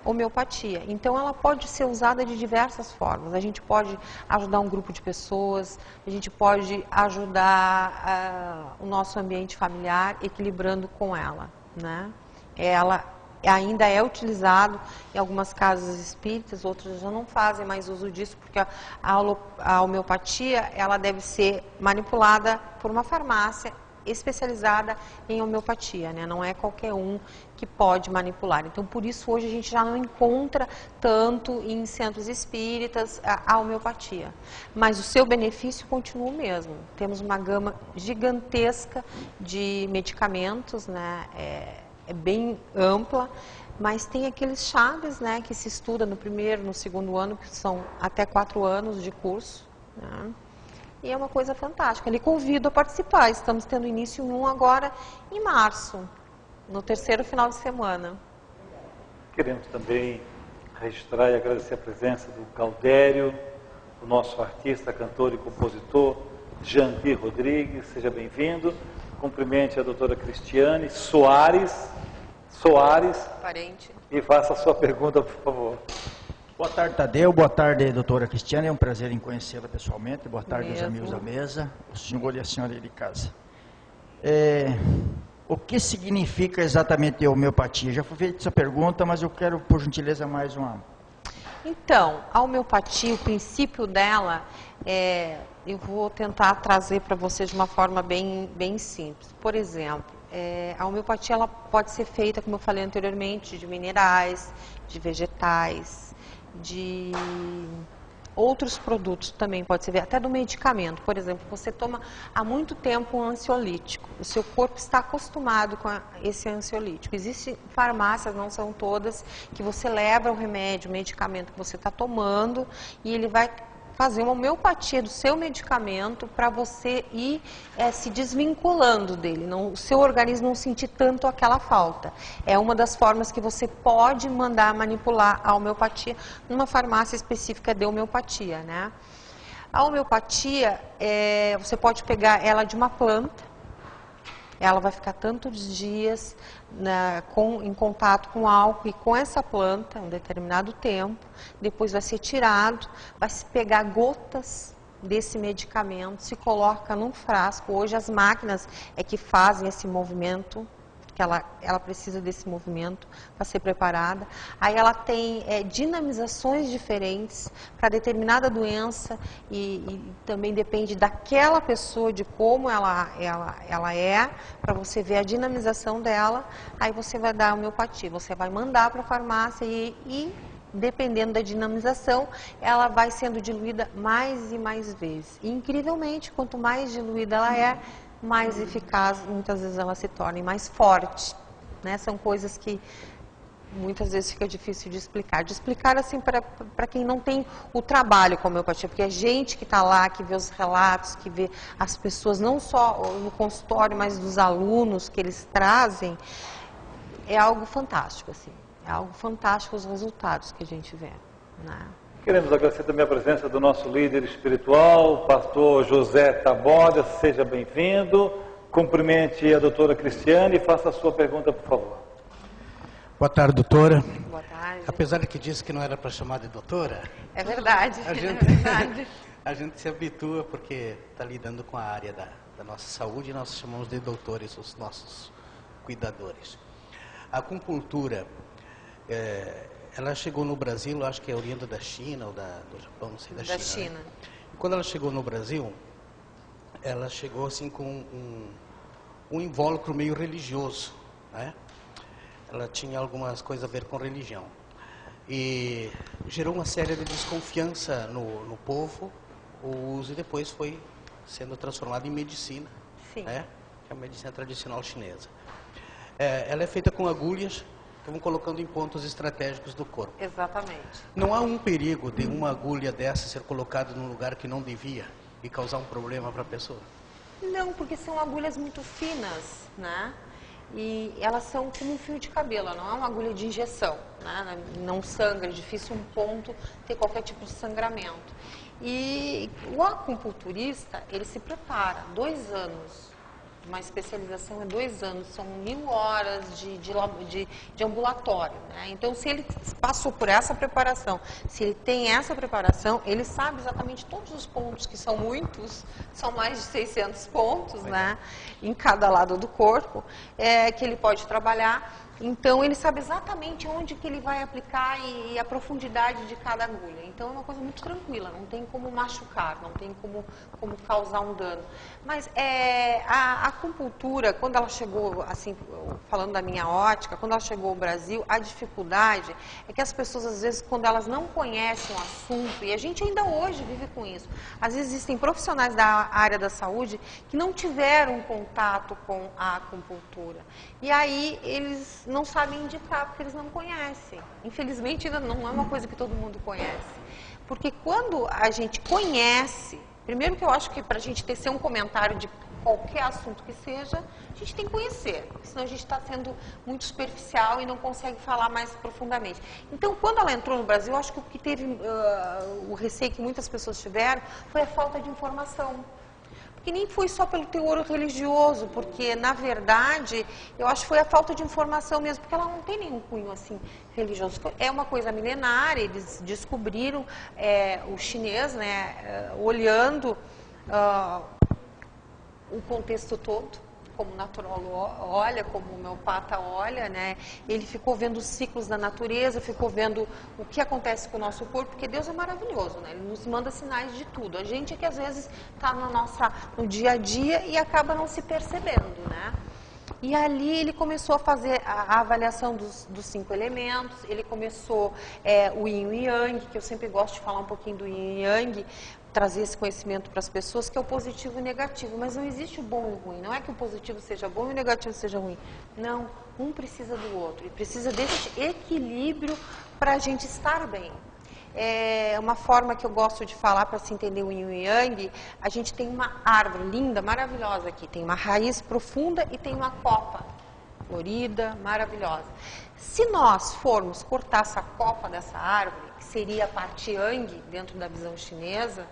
homeopatia. Então ela pode ser usada de diversas formas. A gente pode ajudar um grupo de pessoas, a gente pode ajudar o nosso ambiente familiar equilibrando com ela, né? Ela ainda é utilizado em algumas casas espíritas, outras já não fazem mais uso disso, porque a homeopatia ela deve ser manipulada por uma farmácia especializada em homeopatia, né? Não é qualquer um que pode manipular. Então, por isso, hoje a gente já não encontra tanto em centros espíritas a homeopatia. Mas o seu benefício continua o mesmo. Temos uma gama gigantesca de medicamentos, né? É bem ampla, mas tem aqueles chaves, né, que se estuda no primeiro, no segundo ano, que são até 4 anos de curso, né? E é uma coisa fantástica. Lhe convido a participar. Estamos tendo início em um agora em março, no terceiro final de semana. Queremos também registrar e agradecer a presença do Galdério, o nosso artista, cantor e compositor, Jandir Rodrigues. Seja bem-vindo. Cumprimente a doutora Cristiane Soares, Parente. E faça a sua pergunta, por favor. Boa tarde, Tadeu. Boa tarde, doutora Cristiane. É um prazer em conhecê-la pessoalmente. Boa tarde aos Mesmo. amigos da mesa, o senhor e a senhora aí de casa. O que significa exatamente a homeopatia? Já foi feita essa pergunta, mas eu quero, por gentileza, mais uma. Então, a homeopatia, o princípio dela, eu vou tentar trazer para vocês de uma forma bem simples. Por exemplo, a homeopatia ela pode ser feita, como eu falei anteriormente, de minerais, de vegetais, de outros produtos também, pode ser até do medicamento. Por exemplo, você toma há muito tempo um ansiolítico, o seu corpo está acostumado com esse ansiolítico. Existem farmácias, não são todas, que você leva o remédio, o medicamento que você está tomando e ele vai fazer uma homeopatia do seu medicamento para você ir se desvinculando dele, o seu organismo não sentir tanto aquela falta. É uma das formas que você pode mandar manipular a homeopatia numa farmácia específica de homeopatia, né? A homeopatia, você pode pegar ela de uma planta, ela vai ficar tantos dias em contato com álcool e com essa planta, um determinado tempo, depois vai ser tirado, vai se pegar gotas desse medicamento, se coloca num frasco. Hoje as máquinas que fazem esse movimento, que ela precisa desse movimento para ser preparada. Aí ela tem dinamizações diferentes para determinada doença e também depende daquela pessoa, de como ela é, para você ver a dinamização dela. Aí você vai dar a homeopatia, você vai mandar para a farmácia e dependendo da dinamização, ela vai sendo diluída mais e mais vezes. E, incrivelmente, quanto mais diluída ela é, mais eficaz, muitas vezes ela se torna e mais forte, né? São coisas que muitas vezes fica difícil de explicar assim para quem não tem o trabalho com a homeopatia, porque é gente que está lá, que vê os relatos, que vê as pessoas, não só no consultório, mas dos alunos que eles trazem, é algo fantástico, assim, é algo fantástico os resultados que a gente vê, né? Queremos agradecer também a presença do nosso líder espiritual, pastor José Taboda. Seja bem-vindo. Cumprimente a doutora Cristiane e faça a sua pergunta, por favor. Boa tarde, doutora. Boa tarde. Apesar de que disse que não era para chamar de doutora... É verdade, a gente se habitua porque está lidando com a área da nossa saúde e nós chamamos de doutores os nossos cuidadores. A acupuntura... ela chegou no Brasil, acho que é oriunda da China ou do Japão, não sei, da China. Né? E quando ela chegou no Brasil, ela chegou assim com um invólucro meio religioso, né? Ela tinha algumas coisas a ver com religião. E gerou uma série de desconfiança no povo, o uso, e depois foi sendo transformado em medicina, né? Que é a medicina tradicional chinesa. Ela é feita com agulhas, que vão colocando em pontos estratégicos do corpo. Exatamente. Não há um perigo de uma agulha dessa ser colocada num lugar que não devia e causar um problema para a pessoa? Não, porque são agulhas muito finas, né? E elas são como um fio de cabelo, não é uma agulha de injeção, né? Não sangra, é difícil um ponto ter qualquer tipo de sangramento. E o acupunturista, ele se prepara 2 anos. Uma especialização é 2 anos, são 1000 horas de ambulatório, né? Então, se ele passou por essa preparação, se ele tem essa preparação, ele sabe exatamente todos os pontos, que são muitos, são mais de 600 pontos, né? Em cada lado do corpo, que ele pode trabalhar. Então, ele sabe exatamente onde que ele vai aplicar e a profundidade de cada agulha. Então, é uma coisa muito tranquila, não tem como machucar, não tem como causar um dano. Mas a acupuntura, quando ela chegou, assim, falando da minha ótica, quando ela chegou ao Brasil, a dificuldade é que as pessoas, às vezes, quando elas não conhecem o assunto, e a gente ainda hoje vive com isso, às vezes existem profissionais da área da saúde que não tiveram contato com a acupuntura. E aí, eles não sabem indicar, porque eles não conhecem. Infelizmente, ainda não é uma coisa que todo mundo conhece. Porque quando a gente conhece, primeiro que eu acho que para a gente ser um comentário de qualquer assunto que seja, a gente tem que conhecer, senão a gente está sendo muito superficial e não consegue falar mais profundamente. Então, quando ela entrou no Brasil, eu acho que o que teve, o receio que muitas pessoas tiveram foi a falta de informação. Porque nem foi só pelo teor religioso, porque, na verdade, eu acho que foi a falta de informação mesmo, porque ela não tem nenhum cunho, assim, religioso. É uma coisa milenária, eles descobriram, o chinês, né, olhando o contexto todo, como o naturólogo olha, como o homeopata olha, né? Ele ficou vendo os ciclos da natureza, ficou vendo o que acontece com o nosso corpo, porque Deus é maravilhoso, né? Ele nos manda sinais de tudo. A gente é que às vezes está no dia a dia e acaba não se percebendo, né? E ali ele começou a fazer a avaliação dos 5 elementos, ele começou o yin e yang, que eu sempre gosto de falar um pouquinho do yin e yang, trazer esse conhecimento para as pessoas, que é o positivo e o negativo, mas não existe o bom e o ruim, não é que o positivo seja bom e o negativo seja ruim, não, um precisa do outro, e precisa desse equilíbrio para a gente estar bem. Uma forma que eu gosto de falar para se entender o yin e yang, a gente tem uma árvore linda, maravilhosa aqui, tem uma raiz profunda e tem uma copa florida, maravilhosa. Se nós formos cortar essa copa dessa árvore, que seria a parte yang dentro da visão chinesa,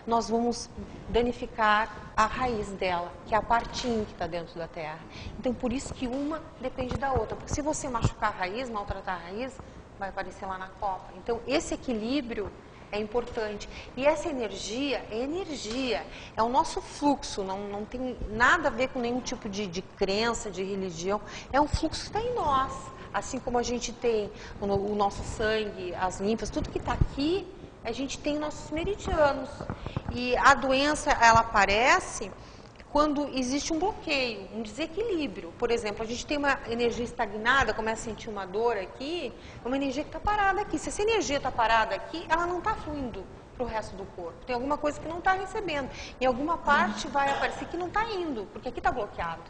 nós vamos danificar a raiz dela, que é a partinha que está dentro da terra. Então, por isso que uma depende da outra. Porque se você machucar a raiz, maltratar a raiz, vai aparecer lá na copa. Então, esse equilíbrio é importante. E essa energia, é o nosso fluxo, não tem nada a ver com nenhum tipo de crença, de religião. É um fluxo que está em nós. Assim como a gente tem o nosso sangue, as linfas, tudo que está aqui, a gente tem nossos meridianos. E a doença, ela aparece quando existe um bloqueio, um desequilíbrio. Por exemplo, a gente tem uma energia estagnada, começa a sentir uma dor aqui, é uma energia que está parada aqui. Se essa energia está parada aqui, ela não está fluindo para o resto do corpo. Tem alguma coisa que não está recebendo. Em alguma parte vai aparecer que não está indo, porque aqui está bloqueado.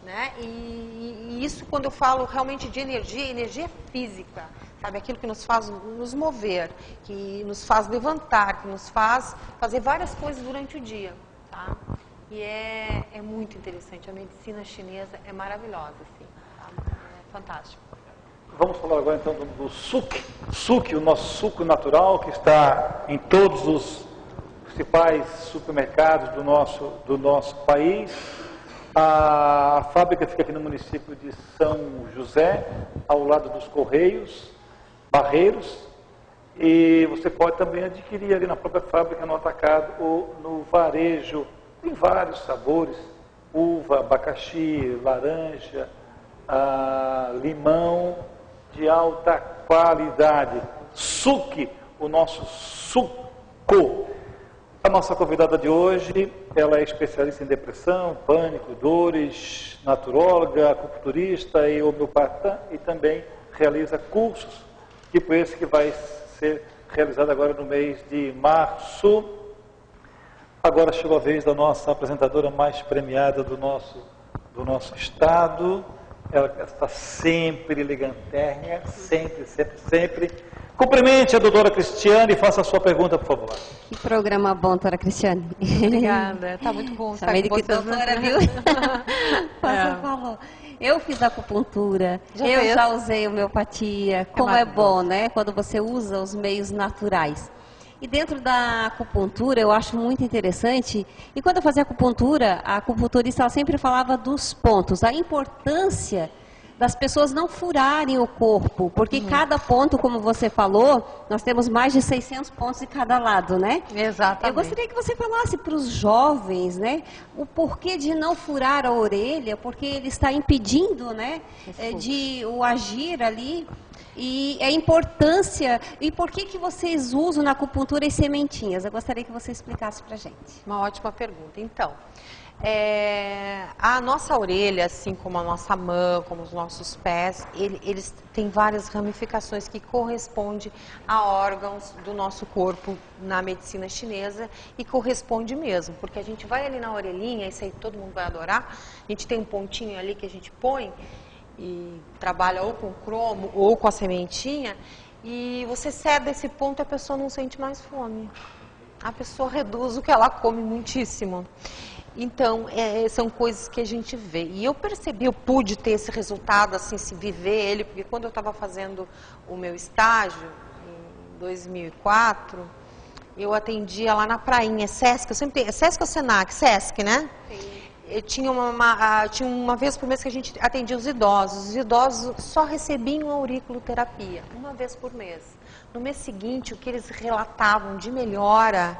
Né? E isso, quando eu falo realmente de energia é física, sabe? Aquilo que nos faz nos mover, que nos faz levantar, que nos faz fazer várias coisas durante o dia. Tá? E é muito interessante. A medicina chinesa é maravilhosa, assim, tá? É fantástico. Vamos falar agora então do suki. Suki, o nosso suco natural, que está em todos os principais supermercados do nosso país. A fábrica fica aqui no município de São José, ao lado dos Correios, Barreiros. E você pode também adquirir ali na própria fábrica, no atacado ou no varejo. Tem vários sabores, uva, abacaxi, laranja, limão de alta qualidade. Suki, o nosso suco. A nossa convidada de hoje, ela é especialista em depressão, pânico, dores, naturóloga, acupunturista e homeopata e também realiza cursos, tipo esse que vai ser realizado agora no mês de março. Agora chegou a vez da nossa apresentadora mais premiada do nosso estado. Ela está sempre ligantérrima, sempre. Cumprimente a doutora Cristiane e faça a sua pergunta, por favor. Que programa bom, doutora Cristiane. Obrigada, está muito bom estar com vocês. Doutora, viu? Falou. Eu fiz acupuntura, já usei homeopatia. Como é bom, né? Quando você usa os meios naturais. E dentro da acupuntura, eu acho muito interessante, e quando eu fazia acupuntura, a acupunturista ela sempre falava dos pontos, a importância das pessoas não furarem o corpo, porque cada ponto, como você falou, nós temos mais de 600 pontos de cada lado, né? Exatamente. Eu gostaria que você falasse para os jovens, né, o porquê de não furar a orelha, porque ele está impedindo, né, de o agir ali. E a importância, e por que vocês usam na acupuntura as sementinhas? Eu gostaria que você explicasse para a gente. Uma ótima pergunta. Então, a nossa orelha, assim como a nossa mão, como os nossos pés, eles têm várias ramificações que correspondem a órgãos do nosso corpo na medicina chinesa e corresponde mesmo, porque a gente vai ali na orelhinha, isso aí todo mundo vai adorar, a gente tem um pontinho ali que a gente põe e trabalha ou com cromo ou com a sementinha, e você cede esse ponto e a pessoa não sente mais fome. A pessoa reduz o que ela come muitíssimo. Então, são coisas que a gente vê. E eu percebi, eu pude ter esse resultado, assim, se viver ele, porque quando eu estava fazendo o meu estágio, em 2004, eu atendia lá na prainha, Sesc, eu sempre tenho, Sesc ou Senac? Sesc, né? Sim. Tinha uma vez por mês que a gente atendia os idosos só recebiam auriculoterapia, uma vez por mês. No mês seguinte, o que eles relatavam de melhora,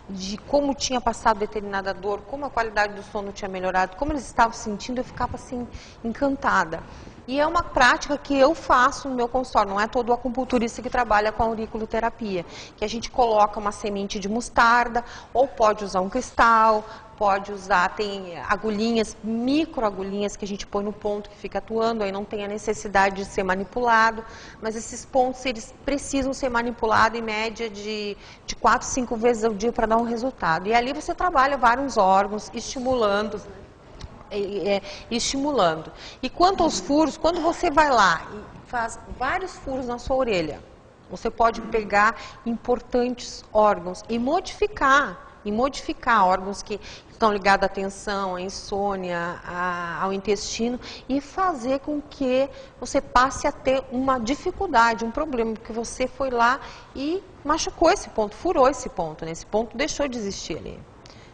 de como tinha passado determinada dor, como a qualidade do sono tinha melhorado, como eles estavam sentindo, eu ficava assim, encantada. E é uma prática que eu faço no meu consultório, não é todo acupunturista que trabalha com auriculoterapia, que a gente coloca uma semente de mostarda, ou pode usar um cristal, pode usar, tem agulhinhas, microagulhinhas que a gente põe no ponto que fica atuando, aí não tem a necessidade de ser manipulado, mas esses pontos eles precisam ser manipulados em média de 4, 5 vezes ao dia para dar um resultado. E ali você trabalha vários órgãos, estimulando. E quanto aos furos, quando você vai lá e faz vários furos na sua orelha, você pode pegar importantes órgãos e modificar e modificar órgãos que estão ligados à tensão, à insônia, ao intestino e fazer com que você passe a ter uma dificuldade, um problema, porque você foi lá e machucou esse ponto, furou esse ponto, né? Esse ponto deixou de existir ali.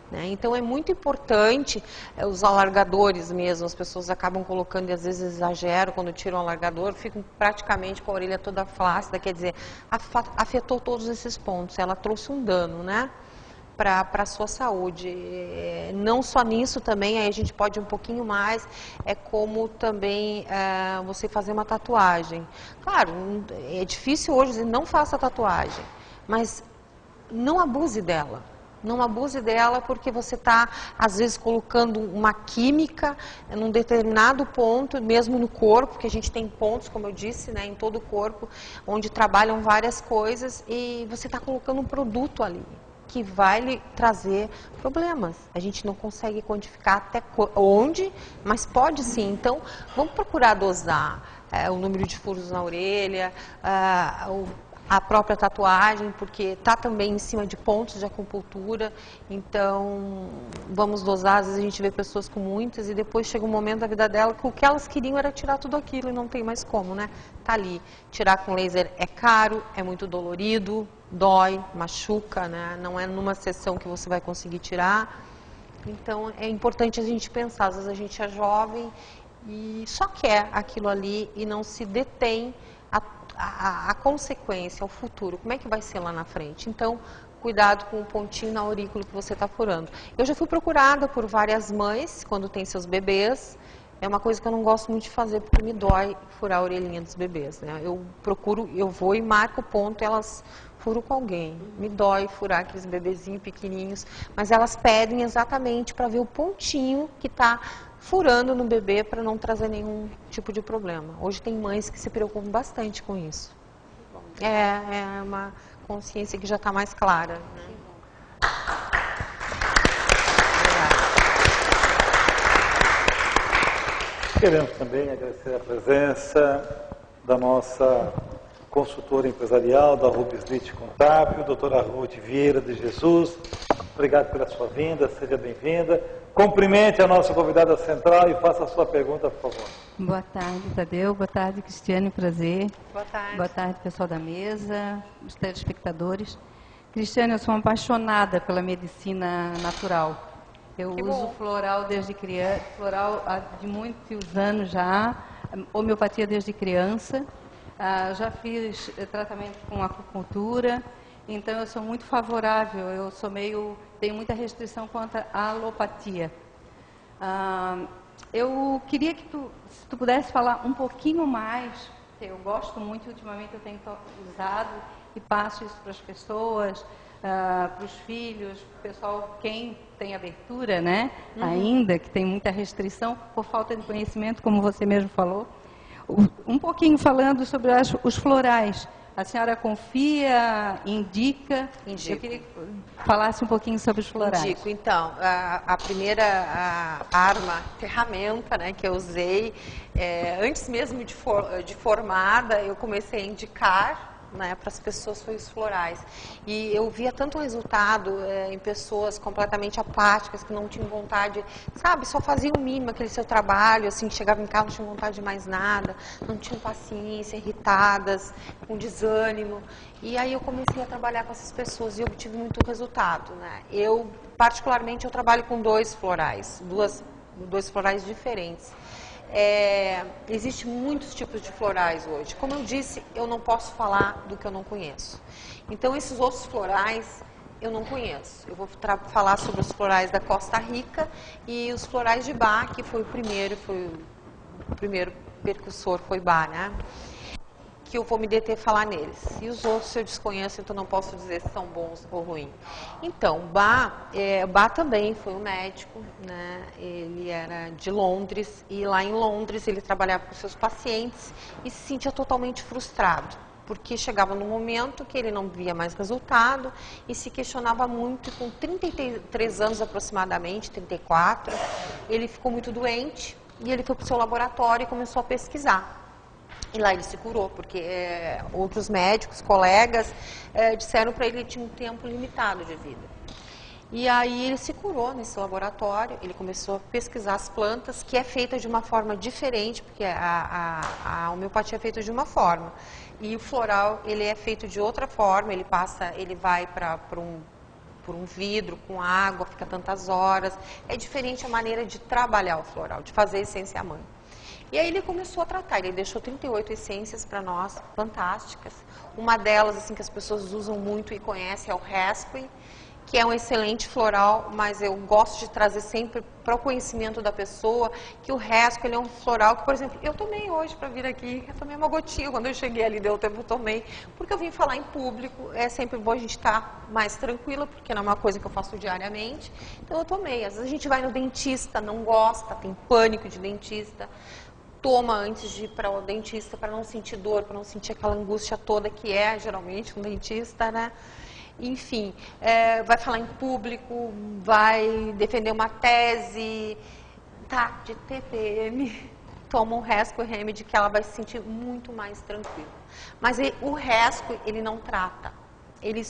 Né? Então é muito importante os alargadores mesmo, as pessoas acabam colocando e às vezes exageram quando tiram o alargador, ficam praticamente com a orelha toda flácida, quer dizer, afetou todos esses pontos, ela trouxe um dano, né, para a sua saúde. Não só nisso também, aí a gente pode ir um pouquinho mais, é como também você fazer uma tatuagem. Claro, é difícil hoje dizer não faça tatuagem, mas não abuse dela. Não abuse dela porque você está, às vezes, colocando uma química num determinado ponto, mesmo no corpo, que a gente tem pontos, como eu disse, né, em todo o corpo, onde trabalham várias coisas, e você está colocando um produto ali, que vai lhe trazer problemas. A gente não consegue quantificar até onde, mas pode sim. Então, vamos procurar dosar o número de furos na orelha, a própria tatuagem, porque está também em cima de pontos de acupuntura, então vamos dosar. Às vezes a gente vê pessoas com muitas e depois chega um momento da vida dela que o que elas queriam era tirar tudo aquilo e não tem mais como, né? Tá ali. Tirar com laser é caro, é muito dolorido, dói, machuca, né? Não é numa sessão que você vai conseguir tirar. Então é importante a gente pensar, às vezes a gente é jovem e só quer aquilo ali e não se detém a consequência, o futuro, como é que vai ser lá na frente. Então, cuidado com o pontinho na aurícula que você está furando. Eu já fui procurada por várias mães, quando tem seus bebês, é uma coisa que eu não gosto muito de fazer, porque me dói furar a orelhinha dos bebês, né? Eu procuro, eu vou e marco o ponto, elas furam com alguém. Me dói furar aqueles bebezinhos pequenininhos, mas elas pedem exatamente para ver o pontinho que está furando no bebê para não trazer nenhum tipo de problema. Hoje tem mães que se preocupam bastante com isso. É uma consciência que já está mais clara. Né? Queremos também agradecer a presença da nossa consultora empresarial, da Rubislit Contábil, doutora Ruth Vieira de Jesus. Obrigado pela sua vinda, seja bem-vinda. Cumprimente a nossa convidada central e faça a sua pergunta, por favor. Boa tarde, Tadeu. Boa tarde, Cristiane. Prazer. Boa tarde. Boa tarde, pessoal da mesa, os telespectadores. Cristiane, eu sou uma apaixonada pela medicina natural. Eu uso floral desde criança, floral há de muitos anos já, homeopatia desde criança. Já fiz tratamento com acupuntura, então eu sou muito favorável, tenho muita restrição quanto à alopatia. Eu queria que se tu pudesse falar um pouquinho mais, eu gosto muito, ultimamente eu tenho usado e passo isso para as pessoas, para os filhos, para o pessoal, quem tem abertura, né, ainda, que tem muita restrição por falta de conhecimento, como você mesmo falou. Um pouquinho falando sobre os florais. A senhora confia, indica? Indico. Eu queria que falasse um pouquinho sobre os florais. Indico. Então, a primeira ferramenta, né, que eu usei, antes mesmo de formada, eu comecei a indicar, né, para as pessoas, foi os florais. E eu via tanto resultado em pessoas completamente apáticas, que não tinham vontade, sabe, só faziam o mínimo, aquele seu trabalho, assim, chegava em casa, não tinham vontade de mais nada, não tinham paciência, irritadas, com desânimo. E aí eu comecei a trabalhar com essas pessoas e obtive muito resultado, né. Eu, particularmente, eu trabalho com dois florais diferentes. Existem muitos tipos de florais hoje. Como eu disse, eu não posso falar do que eu não conheço. Então, esses outros florais eu não conheço. Eu vou falar sobre os florais da Costa Rica e os florais de Bach, que foi o primeiro percussor, foi Bach, né? Que eu vou me deter a falar neles. E os outros eu desconheço, então não posso dizer se são bons ou ruins. Então, Bach também foi um médico, né? Ele era de Londres, e lá em Londres ele trabalhava com seus pacientes e se sentia totalmente frustrado, porque chegava num momento que ele não via mais resultado e se questionava muito, e com 33 anos aproximadamente, 34, ele ficou muito doente e ele foi para o seu laboratório e começou a pesquisar. E lá ele se curou, porque outros médicos, colegas, disseram para ele que tinha um tempo limitado de vida. E aí ele se curou nesse laboratório, ele começou a pesquisar as plantas, que é feita de uma forma diferente, porque a homeopatia é feita de uma forma. E o floral, ele é feito de outra forma, ele vai por um vidro com água, fica tantas horas. É diferente a maneira de trabalhar o floral, de fazer a essência mãe. E aí ele começou a tratar, ele deixou 38 essências para nós, fantásticas. Uma delas, assim, que as pessoas usam muito e conhecem, é o Rescue, que é um excelente floral, mas eu gosto de trazer sempre para o conhecimento da pessoa que o Rescue, ele é um floral que, por exemplo, eu tomei hoje para vir aqui, eu tomei uma gotinha, quando eu cheguei ali, deu tempo, eu tomei, porque eu vim falar em público, é sempre bom a gente estar mais tranquila, porque não é uma coisa que eu faço diariamente, então eu tomei. Às vezes a gente vai no dentista, não gosta, tem pânico de dentista, toma antes de ir para o dentista para não sentir dor, para não sentir aquela angústia toda que é, geralmente, um dentista, né? Enfim, vai falar em público, vai defender uma tese, tá, de TPM, toma um Rescue Remedy que ela vai se sentir muito mais tranquila. Mas o Rescue, ele não trata. Ele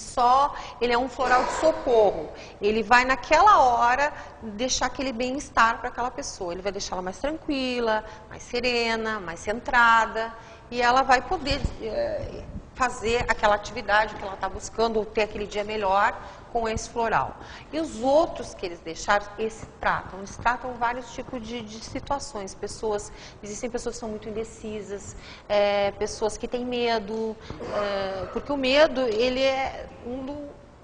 é um floral de socorro. Ele vai naquela hora deixar aquele bem-estar para aquela pessoa. Ele vai deixá-la mais tranquila, mais serena, mais centrada. E ela vai poder fazer aquela atividade que ela está buscando, ou ter aquele dia melhor com esse floral. E os outros que eles deixaram, eles tratam vários tipos de situações. Existem pessoas que são muito indecisas, pessoas que têm medo, porque o medo, ele é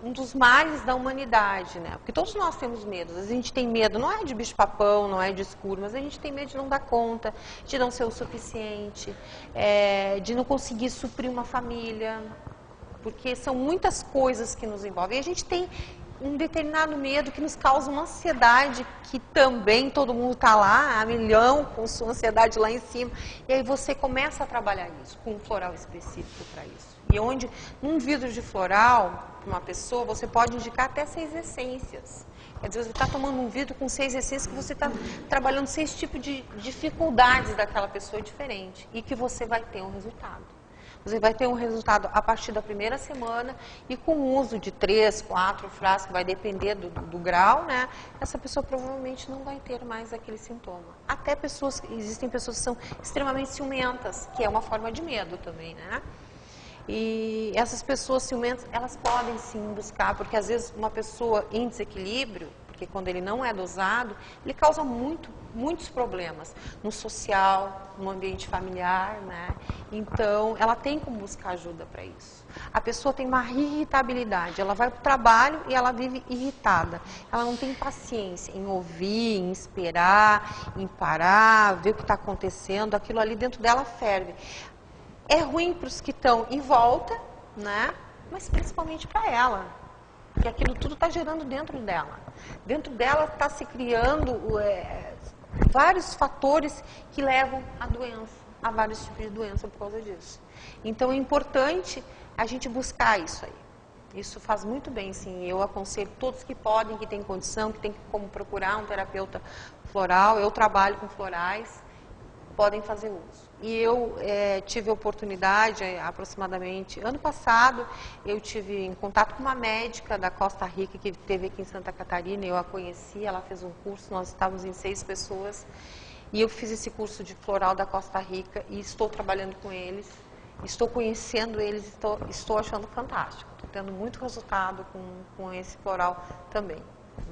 um dos males da humanidade, né? Porque todos nós temos medo. Às vezes a gente tem medo, não é de bicho-papão, não é de escuro, mas a gente tem medo de não dar conta, de não ser o suficiente, de não conseguir suprir uma família, porque são muitas coisas que nos envolvem. E a gente tem um determinado medo que nos causa uma ansiedade, que também todo mundo está lá, a milhão, com sua ansiedade lá em cima. E aí você começa a trabalhar isso, com um floral específico para isso. E onde, num vidro de floral, para uma pessoa, você pode indicar até 6 essências. Quer dizer, você está tomando um vidro com 6 essências que você está trabalhando 6 tipos de dificuldades daquela pessoa diferente. E que você vai ter um resultado. Você vai ter um resultado a partir da primeira semana e com o uso de 3, 4 frascos, vai depender do grau, né? Essa pessoa provavelmente não vai ter mais aquele sintoma. Até existem pessoas que são extremamente ciumentas, que é uma forma de medo também, né? E essas pessoas ciumentas, elas podem sim buscar, porque às vezes uma pessoa em desequilíbrio, porque quando ele não é dosado, ele causa muitos problemas no social, no ambiente familiar, né? Então, ela tem como buscar ajuda para isso. A pessoa tem uma irritabilidade, ela vai para o trabalho e ela vive irritada. Ela não tem paciência em ouvir, em esperar, em parar, ver o que está acontecendo, aquilo ali dentro dela ferve. É ruim para os que estão em volta, né? Mas principalmente para ela, porque aquilo tudo está gerando dentro dela. Dentro dela está se criando vários fatores que levam à doença, a vários tipos de doença por causa disso. Então é importante a gente buscar isso aí. Isso faz muito bem, sim. Eu aconselho todos que podem, que têm condição, que têm como procurar um terapeuta floral. Eu trabalho com florais, podem fazer uso. E eu tive a oportunidade, aproximadamente, ano passado, eu tive em contato com uma médica da Costa Rica, que esteve aqui em Santa Catarina, eu a conheci, ela fez um curso, nós estávamos em 6 pessoas, e eu fiz esse curso de floral da Costa Rica, e estou trabalhando com eles, estou conhecendo eles, estou achando fantástico, estou tendo muito resultado com esse floral também,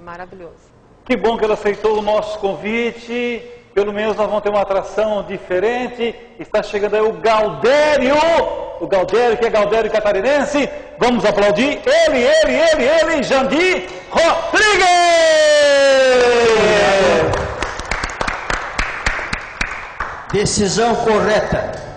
maravilhoso. Que bom que ela aceitou o nosso convite. Pelo menos nós vamos ter uma atração diferente. Está chegando aí o Galdério que é Galdério catarinense. Vamos aplaudir ele, Jandir Rodrigues! Decisão correta.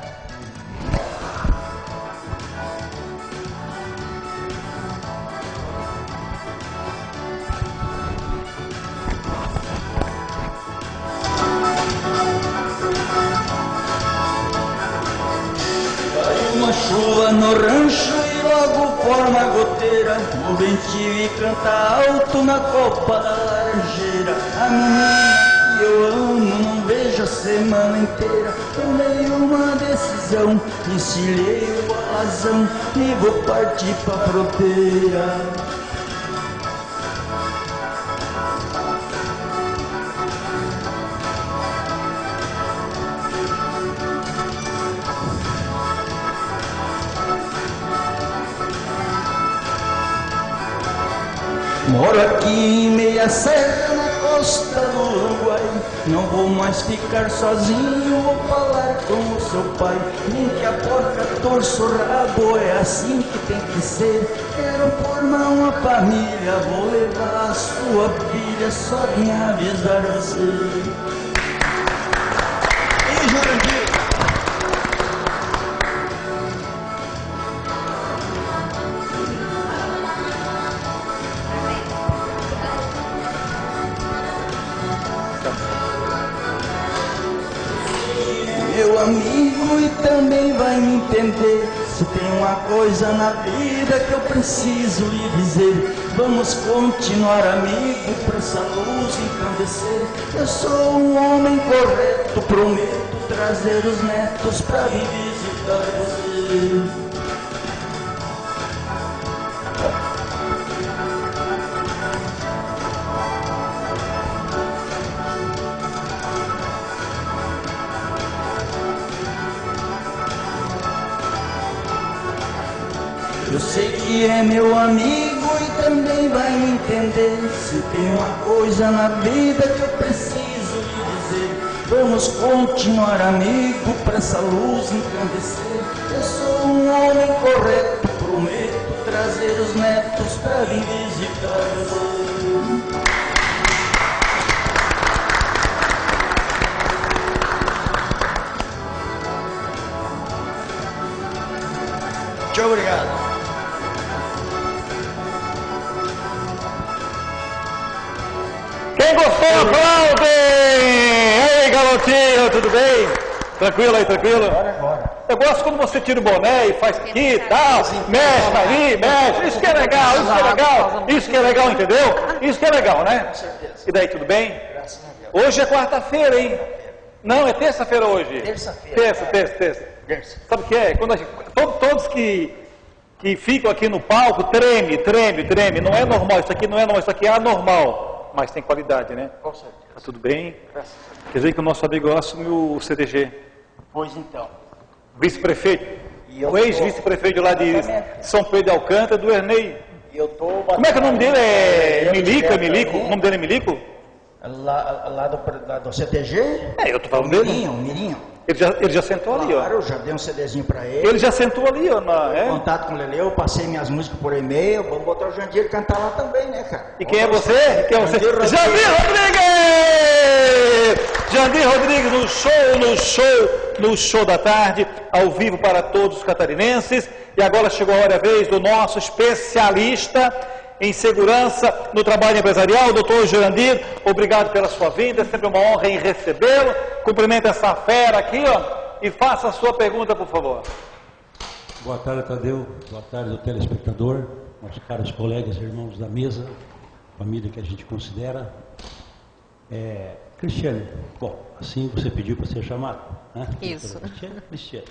Uma chuva no rancho e logo forma a goteira. O ventinho canta alto na copa da laranjeira. A menina que eu amo não vejo a semana inteira. Tomei uma decisão, encilhei o alazão e vou partir pra fronteira. Moro aqui em meia serra na costa do Uruguai. Não vou mais ficar sozinho, vou falar com o seu pai. Nem que a porca torça o rabo, é assim que tem que ser. Quero formar uma família, vou levar a sua filha, só vim avisar você. E Jurandir? Meu amigo, e também vai me entender. Se tem uma coisa na vida que eu preciso lhe dizer, vamos continuar amigo pra essa luz encandecer. Eu sou um homem correto, prometo trazer os netos pra vir visitar você. Eu sei que é meu amigo e também vai me entender. Se tem uma coisa na vida que eu preciso lhe dizer, vamos continuar amigo pra essa luz encandecer. Eu sou um homem correto, prometo trazer os netos pra vir visitar você. Muito obrigado. Quem gostou, aplaudem! Ei, garotinho, tudo bem? Tranquilo aí, tranquilo? Eu gosto quando você tira o boné e faz aqui e tal, mexe ali, mexe. Isso que é legal, isso que é legal, isso que é legal, entendeu? Isso que é legal, né? E daí, tudo bem? Hoje é quarta-feira, hein? Não, é terça-feira hoje. Terça. Sabe o que é? Quando todos que ficam aqui no palco treme. Não é normal, isso aqui não é normal, isso aqui é anormal. Mas tem qualidade, né? Com certeza. Tá tudo bem? Quer dizer que o nosso amigo assumiu o CDG. Pois então. Vice-prefeito. O ex-vice-prefeito lá de São Pedro de Alcântara, do Ernei. Como é que o nome dele é? Milico? O nome dele é Milico? Lá do CTG? É, eu tô falando dele. Mirinho. Ele já sentou ali, ó. Claro, eu já dei um CDzinho pra ele. Ele já sentou ali, ó. Contato com o Lelê, eu passei minhas músicas por e-mail. Vamos botar o Jandir cantar lá também, né, cara? E quem é você? Jandir Rodrigues no show da tarde, ao vivo para todos os catarinenses. E agora chegou a hora, a vez do nosso especialista em segurança no trabalho empresarial, doutor Jurandir. Obrigado pela sua vinda, é sempre uma honra em recebê-lo. Cumprimento essa fera aqui, ó, e faça a sua pergunta, por favor. Boa tarde, Tadeu. Boa tarde ao telespectador, meus caros colegas e irmãos da mesa, família que a gente considera. Cristiane, bom, assim você pediu para ser chamado, né? Isso. Cristiane.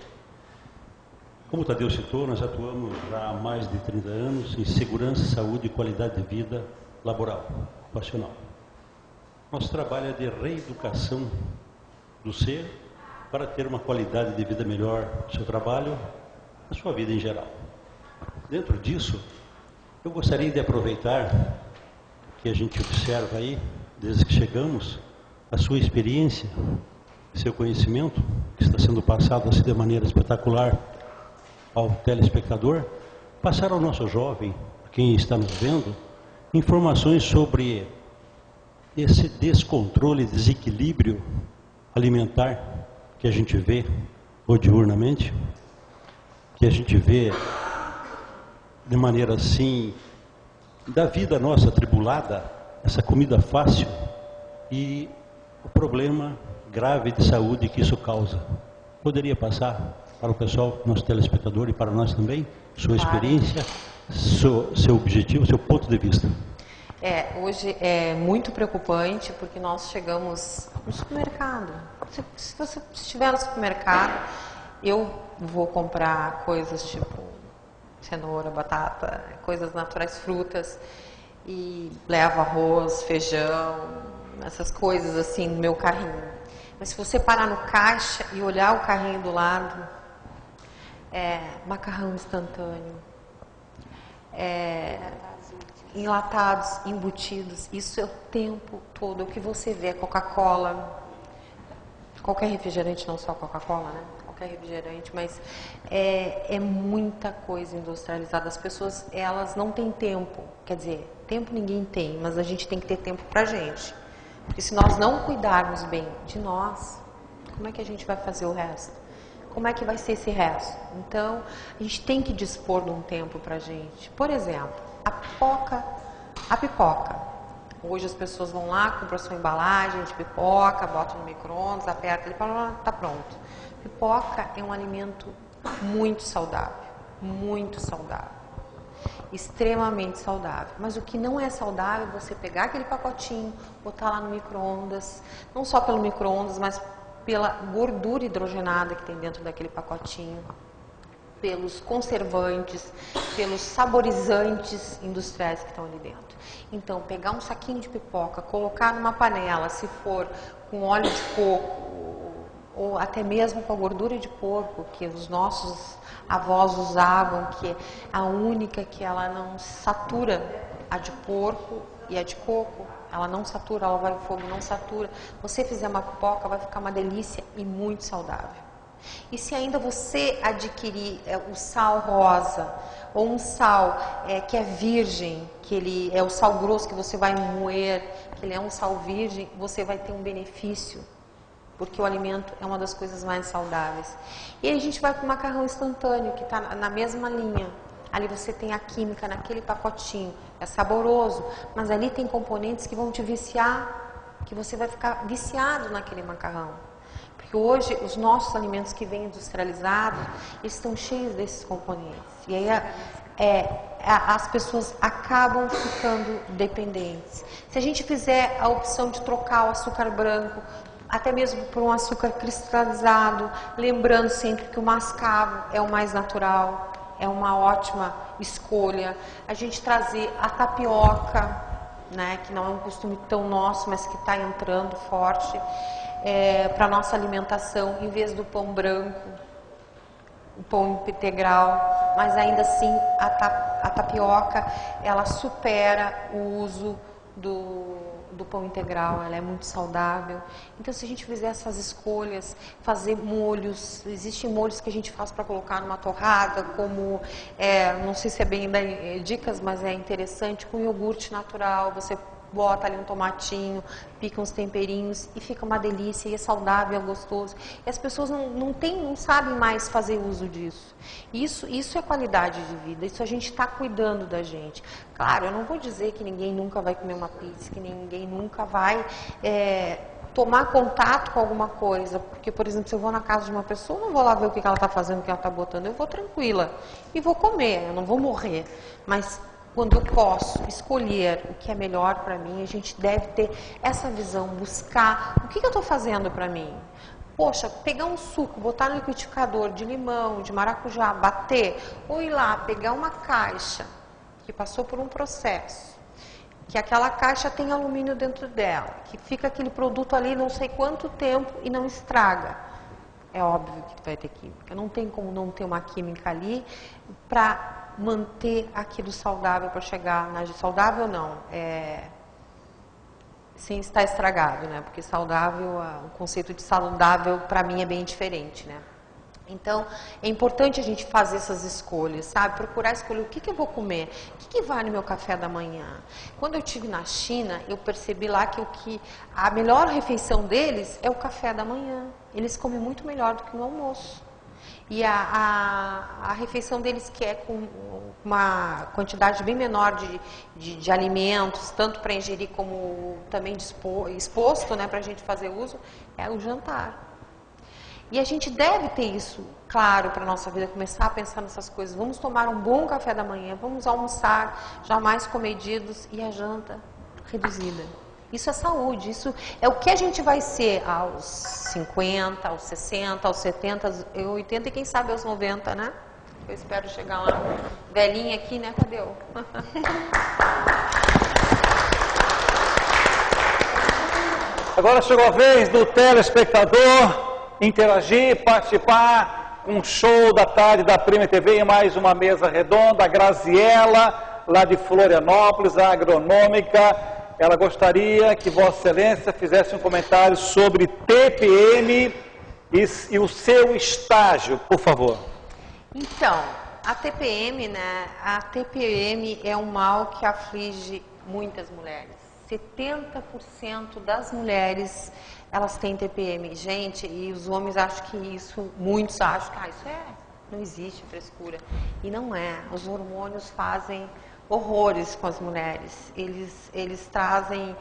Como o Tadeu citou, nós atuamos já há mais de 30 anos em segurança, saúde e qualidade de vida laboral, ocupacional. Nosso trabalho é de reeducação do ser para ter uma qualidade de vida melhor no seu trabalho, na sua vida em geral. Dentro disso, eu gostaria de aproveitar que a gente observa aí, desde que chegamos, a sua experiência, seu conhecimento, que está sendo passado assim de maneira espetacular ao telespectador, passar ao nosso jovem, quem está nos vendo, informações sobre esse descontrole, desequilíbrio alimentar que a gente vê diurnamente, que a gente vê de maneira assim, da vida nossa atribulada, essa comida fácil e o problema grave de saúde que isso causa. Poderia passar para o pessoal, nosso telespectador e para nós também, sua experiência, seu objetivo, seu ponto de vista. Hoje é muito preocupante porque nós chegamos no supermercado. Se você estiver no supermercado, eu vou comprar coisas tipo cenoura, batata, coisas naturais, frutas, e levo arroz, feijão, essas coisas assim no meu carrinho. Mas se você parar no caixa e olhar o carrinho do lado, macarrão instantâneo, enlatados, embutidos. Isso é o tempo todo. O que você vê, Coca-Cola, qualquer refrigerante, não só Coca-Cola, né? Qualquer refrigerante, mas é muita coisa industrializada. As pessoas, elas não têm tempo. Quer dizer, tempo ninguém tem, mas a gente tem que ter tempo pra gente. Porque se nós não cuidarmos bem de nós, como é que a gente vai fazer o resto? Como é que vai ser esse resto? Então, a gente tem que dispor de um tempo pra gente. Por exemplo, a pipoca. Hoje as pessoas vão lá, compram sua embalagem de pipoca, botam no micro-ondas, aperta e tá pronto. Pipoca é um alimento muito saudável, extremamente saudável. Mas o que não é saudável é você pegar aquele pacotinho, botar lá no micro-ondas, não só pelo micro-ondas, mas pela gordura hidrogenada que tem dentro daquele pacotinho, pelos conservantes, pelos saborizantes industriais que estão ali dentro. Então, pegar um saquinho de pipoca, colocar numa panela, se for com óleo de coco, ou até mesmo com a gordura de porco, que os nossos avós usavam, que é a única que ela não satura, a de porco e a de coco, ela não satura, ela vai no fogo, não satura. Você fizer uma pipoca, vai ficar uma delícia e muito saudável. E se ainda você adquirir o sal rosa, ou um sal que é virgem, que ele é o sal grosso que você vai moer, que ele é um sal virgem, você vai ter um benefício, porque o alimento é uma das coisas mais saudáveis. E aí a gente vai para o macarrão instantâneo, que está na mesma linha. Ali você tem a química naquele pacotinho, é saboroso, mas ali tem componentes que vão te viciar, que você vai ficar viciado naquele macarrão. Porque hoje os nossos alimentos que vêm industrializados, eles estão cheios desses componentes. E aí as pessoas acabam ficando dependentes. Se a gente fizer a opção de trocar o açúcar branco, até mesmo por um açúcar cristalizado, lembrando sempre que o mascavo é o mais natural, é uma ótima escolha. A gente trazer a tapioca, né, que não é um costume tão nosso, mas que está entrando forte para a nossa alimentação, em vez do pão branco, o pão integral, mas ainda assim a tapioca, ela supera o uso do pão integral, ela é muito saudável. Então, se a gente fizer essas escolhas, fazer molhos, existem molhos que a gente faz para colocar numa torrada, como, não sei se é bem dicas, mas é interessante, com iogurte natural, você bota ali um tomatinho, pica uns temperinhos e fica uma delícia, e é saudável, é gostoso. E as pessoas não sabem mais fazer uso disso. Isso é qualidade de vida, isso a gente está cuidando da gente. Claro, eu não vou dizer que ninguém nunca vai comer uma pizza, que ninguém nunca vai tomar contato com alguma coisa, porque, por exemplo, se eu vou na casa de uma pessoa, eu não vou lá ver o que ela está fazendo, o que ela está botando, eu vou tranquila e vou comer, eu não vou morrer, mas quando eu posso escolher o que é melhor para mim, a gente deve ter essa visão, buscar o que eu estou fazendo para mim. Poxa, pegar um suco, botar no liquidificador de limão, de maracujá, bater, ou ir lá, pegar uma caixa que passou por um processo, que aquela caixa tem alumínio dentro dela, que fica aquele produto ali não sei quanto tempo e não estraga. É óbvio que vai ter química, não tem como não ter uma química ali para manter aquilo saudável para chegar na saudável não, sem estar estragado, né? Porque saudável, o conceito de saudável para mim é bem diferente, né? Então, é importante a gente fazer essas escolhas, sabe? Procurar escolher o que eu vou comer, o que vai no meu café da manhã. Quando eu estive na China, eu percebi lá que a melhor refeição deles é o café da manhã. Eles comem muito melhor do que no almoço. E a refeição deles, que é com uma quantidade bem menor de alimentos, tanto para ingerir como também exposto, né, para a gente fazer uso, é o jantar. E a gente deve ter isso claro para a nossa vida, começar a pensar nessas coisas. Vamos tomar um bom café da manhã, vamos almoçar jamais comedidos e a janta reduzida. Isso é saúde, isso é o que a gente vai ser aos 50, aos 60, aos 70, aos 80 e quem sabe aos 90, né? Eu espero chegar lá, velhinha aqui, né? Cadê eu? Agora chegou a vez do telespectador interagir, participar, um show da tarde da Prima TV e mais uma mesa redonda. A Graziela, lá de Florianópolis, a agronômica, ela gostaria que Vossa Excelência fizesse um comentário sobre TPM e o seu estágio, por favor. Então, a TPM, né? A TPM é um mal que aflige muitas mulheres. 70% das mulheres, elas têm TPM. Gente, e os homens acham que isso, muitos acham que isso não existe frescura. E não é. Os hormônios fazem horrores com as mulheres. Eles trazem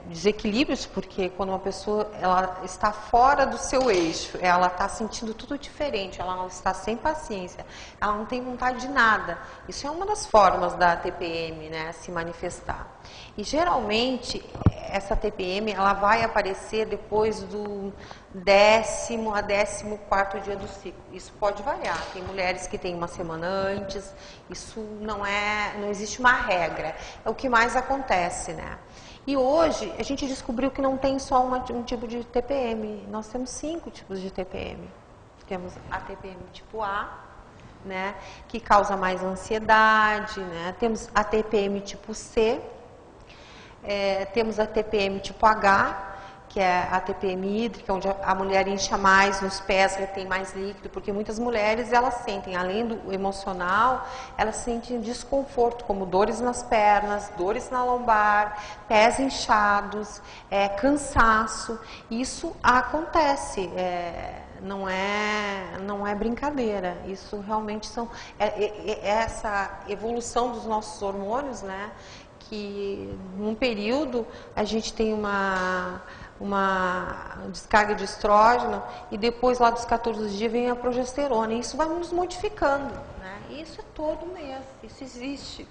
desequilíbrios, porque quando uma pessoa ela está fora do seu eixo, ela está sentindo tudo diferente, ela não está sem paciência, ela não tem vontade de nada. Isso é uma das formas da TPM, né, se manifestar. E geralmente essa TPM ela vai aparecer depois do 10º a 14º dia do ciclo. Isso pode variar. Tem mulheres que têm uma semana antes. Isso não existe uma regra. É o que mais acontece, né? E hoje a gente descobriu que não tem só um tipo de TPM. Nós temos 5 tipos de TPM. Temos a TPM tipo A, né, que causa mais ansiedade, né? Temos a TPM tipo C, temos a TPM tipo H, que é a TPM hídrica, onde a mulher incha mais nos pés, retém mais líquido, porque muitas mulheres, elas sentem, além do emocional, elas sentem desconforto, como dores nas pernas, dores na lombar, pés inchados, cansaço. Isso acontece, não é brincadeira. Isso realmente essa evolução dos nossos hormônios, né, que num período a gente tem uma descarga de estrógeno e depois lá dos 14 dias vem a progesterona, e isso vai nos modificando, né? E isso é todo mês, isso existe.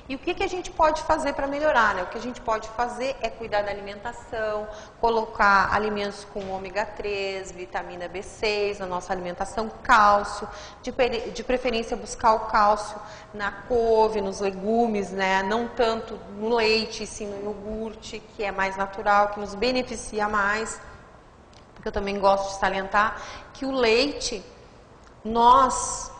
E o que a gente pode fazer para melhorar, né? O que a gente pode fazer é cuidar da alimentação, colocar alimentos com ômega 3, vitamina B6 na nossa alimentação, cálcio, de preferência buscar o cálcio na couve, nos legumes, né? Não tanto no leite, sim no iogurte, que é mais natural, que nos beneficia mais. Porque eu também gosto de salientar que o leite, nós,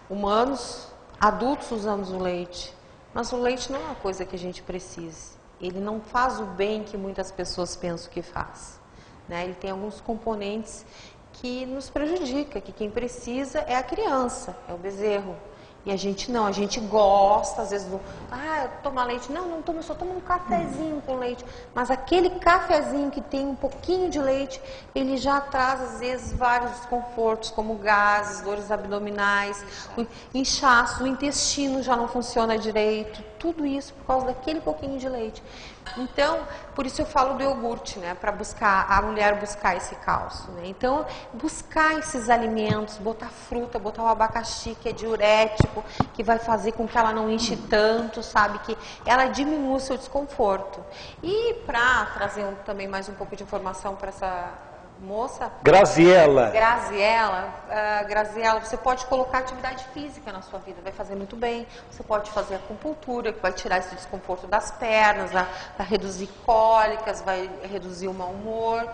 humanos, adultos usamos o leite, mas o leite não é uma coisa que a gente precise. Ele não faz o bem que muitas pessoas pensam que faz, né? Ele tem alguns componentes que nos prejudicam, que quem precisa é a criança, é o bezerro. E a gente não, a gente gosta, às vezes, tomar leite. Não tomo, eu só tomo um cafezinho com leite. Mas aquele cafezinho que tem um pouquinho de leite, ele já traz, às vezes, vários desconfortos, como gases, dores abdominais, inchaço, o intestino já não funciona direito. Tudo isso por causa daquele pouquinho de leite. Então, por isso eu falo do iogurte, né? Para a mulher buscar esse cálcio, né? Então, buscar esses alimentos, botar fruta, botar o abacaxi, que é diurético, que vai fazer com que ela não enche tanto, sabe? Que ela diminua o seu desconforto. E para trazer também mais um pouco de informação para essa moça... Graziela, você pode colocar atividade física na sua vida, vai fazer muito bem. Você pode fazer acupuntura, que vai tirar esse desconforto das pernas, vai reduzir cólicas, vai reduzir o mau humor,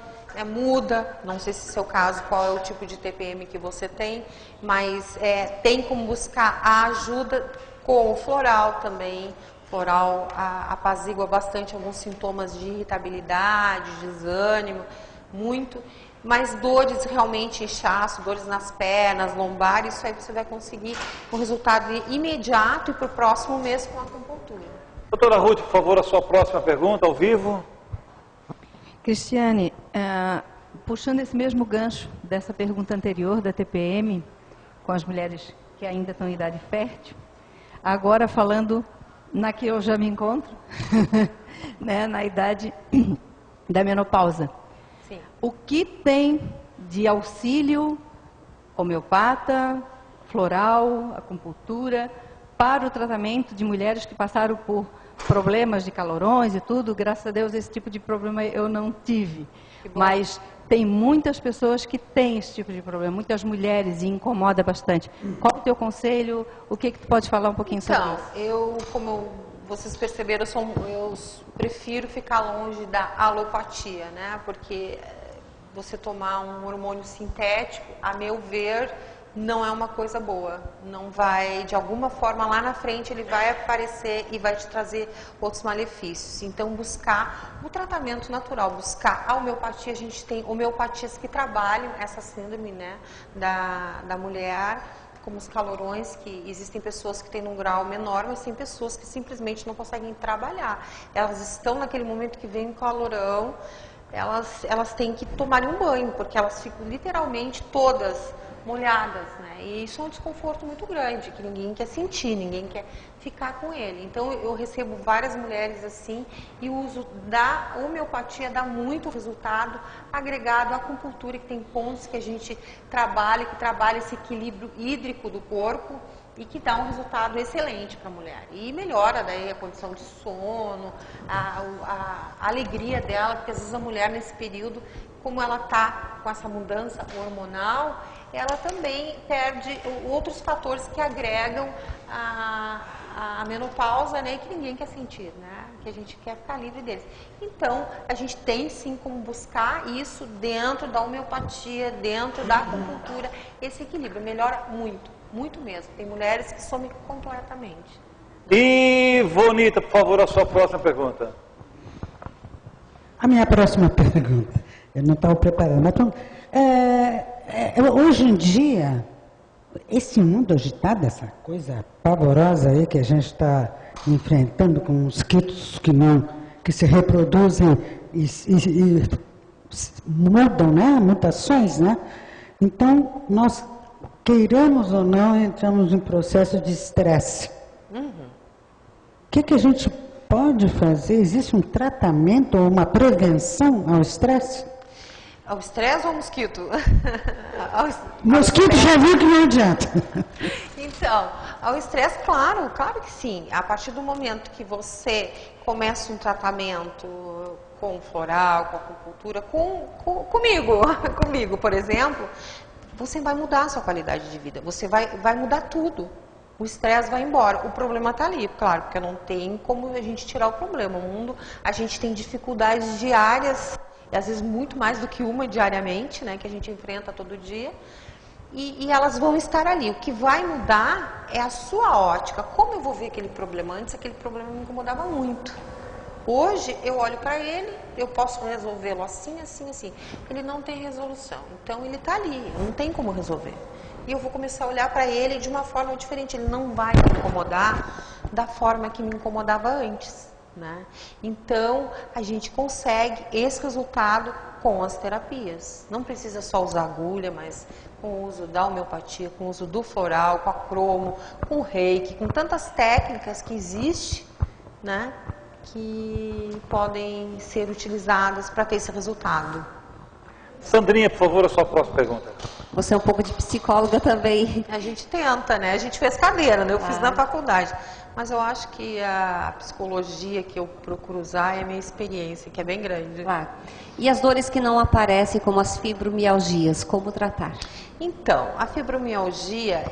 muda, não sei se é o seu caso, qual é o tipo de TPM que você tem, mas tem como buscar a ajuda com o floral também. Floral apazigua bastante alguns sintomas de irritabilidade, desânimo, muito, mas dores realmente, inchaço, dores nas pernas, lombar, isso aí você vai conseguir um resultado imediato e para o próximo mês com a acupuntura. Doutora Ruth, por favor, a sua próxima pergunta ao vivo. Cristiane, puxando esse mesmo gancho dessa pergunta anterior da TPM, com as mulheres que ainda estão em idade fértil, agora falando na que eu já me encontro, né, na idade da menopausa. Sim. O que tem de auxílio homeopata, floral, acupuntura, para o tratamento de mulheres que passaram por problemas de calorões e tudo? Graças a Deus esse tipo de problema eu não tive. Mas tem muitas pessoas que têm esse tipo de problema, muitas mulheres, e incomoda bastante. Qual é o teu conselho? O que tu pode falar um pouquinho sobre isso? Como vocês perceberam, eu prefiro ficar longe da alopatia, né? Porque você tomar um hormônio sintético, a meu ver, não é uma coisa boa. Não vai, de alguma forma, lá na frente ele vai aparecer e vai te trazer outros malefícios. Então, buscar o tratamento natural, buscar a homeopatia. A gente tem homeopatias que trabalham essa síndrome, né, da mulher, como os calorões, que existem pessoas que têm num grau menor, mas tem pessoas que simplesmente não conseguem trabalhar. Elas estão naquele momento que vem um calorão, elas têm que tomar um banho, porque elas ficam literalmente todas molhadas, né? E isso é um desconforto muito grande, que ninguém quer sentir, ninguém quer ficar com ele. Então, eu recebo várias mulheres assim, e o uso da homeopatia dá muito resultado, agregado à acupuntura, que tem pontos que a gente trabalha, que trabalha esse equilíbrio hídrico do corpo, e que dá um resultado excelente para a mulher. E melhora daí a condição de sono, a alegria dela, porque às vezes a mulher nesse período, como ela está com essa mudança hormonal, ela também perde outros fatores que agregam a menopausa, né, que ninguém quer sentir, né, que a gente quer ficar livre deles. Então, a gente tem sim como buscar isso dentro da homeopatia, dentro da acupuntura, esse equilíbrio melhora muito, muito mesmo. Tem mulheres que somem completamente. Ivonita, por favor, a sua próxima pergunta. A minha próxima pergunta, eu não estava preparando, mas hoje em dia, esse mundo agitado, essa coisa pavorosa aí que a gente está enfrentando com mosquitos que se reproduzem e mudam, né? Mutações, né? Então, nós, queiramos ou não, entramos em processo de estresse. O que a gente pode fazer? Existe um tratamento ou uma prevenção ao estresse? Ao estresse ou ao mosquito? Mosquito já viu que não adianta. Então, ao estresse, claro que sim. A partir do momento que você começa um tratamento com floral, com acupuntura, comigo, por exemplo, você vai mudar a sua qualidade de vida. Você vai mudar tudo. O estresse vai embora. O problema está ali, claro, porque não tem como a gente tirar o problema. O mundo, a gente tem dificuldades diárias, e às vezes muito mais do que uma diariamente, né, que a gente enfrenta todo dia, e elas vão estar ali. O que vai mudar é a sua ótica. Como eu vou ver aquele problema? Antes aquele problema me incomodava muito. Hoje eu olho para ele, eu posso resolvê-lo assim, assim, assim. Ele não tem resolução, então ele está ali, não tem como resolver. E eu vou começar a olhar para ele de uma forma diferente. Ele não vai me incomodar da forma que me incomodava antes, né? Então, a gente consegue esse resultado com as terapias. Não precisa só usar agulha, mas com o uso da homeopatia, com o uso do floral, com a cromo, com o reiki, com tantas técnicas que existem, né, que podem ser utilizadas para ter esse resultado. Sandrinha, por favor, a sua próxima pergunta. Você é um pouco de psicóloga também. A gente tenta, né? A gente fez cadeira, né? Eu fiz na faculdade. Mas eu acho que a psicologia que eu procuro usar é a minha experiência, que é bem grande. Claro. E as dores que não aparecem, como as fibromialgias, como tratar? Então, a fibromialgia,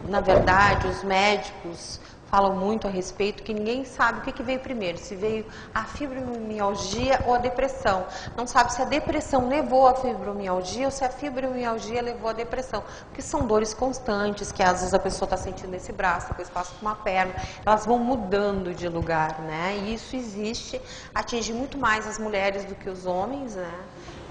na verdade, os médicos falam muito a respeito, que ninguém sabe o que veio primeiro, se veio a fibromialgia ou a depressão. Não sabe se a depressão levou a fibromialgia ou se a fibromialgia levou a depressão, porque são dores constantes, que às vezes a pessoa está sentindo nesse braço, depois passa por uma perna, elas vão mudando de lugar, né? E isso existe, atinge muito mais as mulheres do que os homens, né?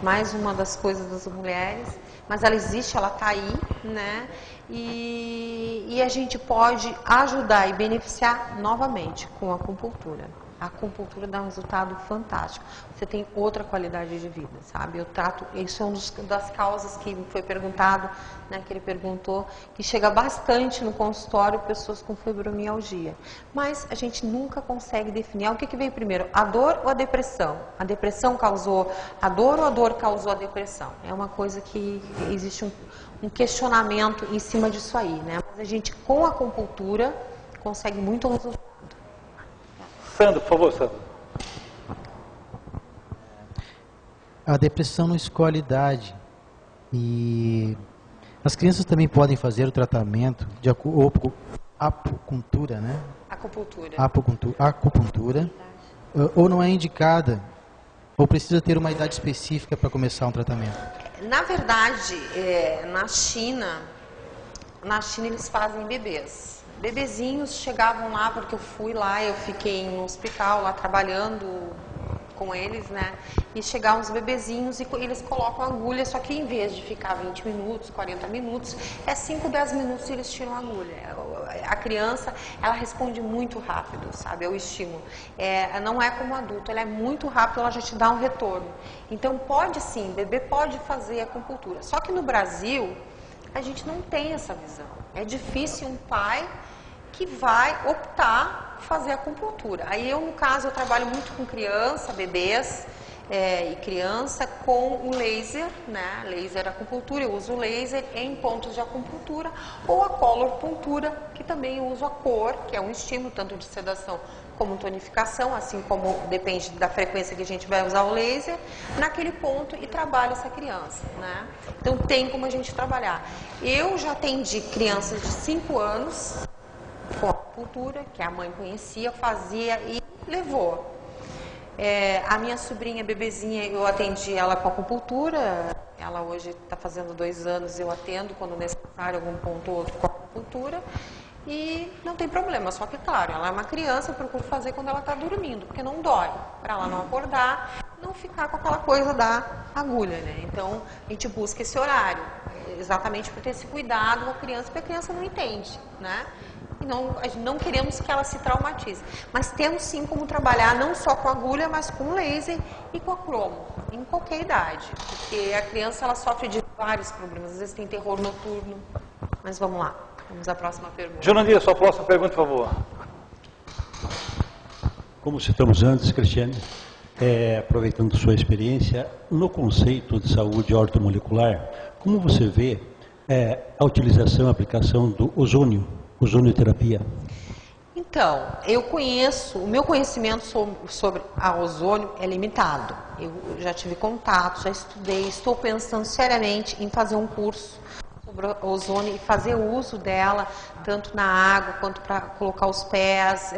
Mais uma das coisas das mulheres, mas ela existe, ela está aí, né? E a gente pode ajudar e beneficiar novamente com a acupuntura. A acupuntura dá um resultado fantástico. Você tem outra qualidade de vida, sabe? Eu trato, isso é uma das causas que foi perguntado, né, que ele perguntou, que chega bastante no consultório pessoas com fibromialgia. Mas a gente nunca consegue definir o que veio primeiro, a dor ou a depressão? A depressão causou a dor ou a dor causou a depressão? É uma coisa que existe um questionamento em cima disso aí, né? Mas a gente, com a acupuntura, consegue muito resultado. Sandro, por favor, Sandro. A depressão não escolhe idade. E as crianças também podem fazer o tratamento de acupuntura, né? Acupuntura. Acupuntura. Ou não é indicada Ou precisa ter uma idade específica para começar um tratamento? Na verdade, na China eles fazem bebês. Bebezinhos chegavam lá, porque eu fui lá, eu fiquei no hospital lá trabalhando com eles, né? E chegavam os bebezinhos e eles colocam a agulha, só que em vez de ficar 20 minutos, 40 minutos, 5, 10 minutos e eles tiram a agulha. A criança, ela responde muito rápido, sabe? É o estímulo. Não é como adulto, ela é muito rápido, ela já te dá um retorno. Então pode sim, bebê pode fazer acupuntura. Só que no Brasil, a gente não tem essa visão. É difícil um pai que vai optar por fazer acupuntura. Aí eu, no caso, eu trabalho muito com criança, bebês e criança com o laser, né? Laser acupuntura, eu uso o laser em pontos de acupuntura, ou a colorpuntura, que também eu uso a cor, que é um estímulo tanto de sedação como tonificação, assim como depende da frequência que a gente vai usar o laser, naquele ponto e trabalho essa criança, né? Então tem como a gente trabalhar. Eu já atendi crianças de 5 anos com acupuntura, que a mãe conhecia, fazia e levou. A minha sobrinha bebezinha, eu atendi ela com acupuntura, ela hoje está fazendo 2 anos, eu atendo quando necessário algum ponto ou outro com acupuntura e não tem problema, só que claro, ela é uma criança, eu procuro fazer quando ela está dormindo, porque não dói, para ela não acordar, não ficar com aquela coisa da agulha, né? Então a gente busca esse horário, exatamente por ter esse cuidado com a criança, porque a criança não entende, né? E não queremos que ela se traumatize. Mas temos sim como trabalhar não só com agulha, mas com laser e com a cromo, em qualquer idade. Porque a criança ela sofre de vários problemas, às vezes tem terror noturno. Mas vamos lá, vamos à próxima pergunta. Jurandir, sua próxima pergunta, por favor. Como citamos antes, Cristiane, aproveitando sua experiência, no conceito de saúde ortomolecular, como você vê a utilização e aplicação do ozonioterapia? Então, o meu conhecimento sobre a ozônio é limitado. Eu já tive contato, já estudei, estou pensando seriamente em fazer um curso sobre a ozônio e fazer uso dela, tanto na água quanto para colocar os pés,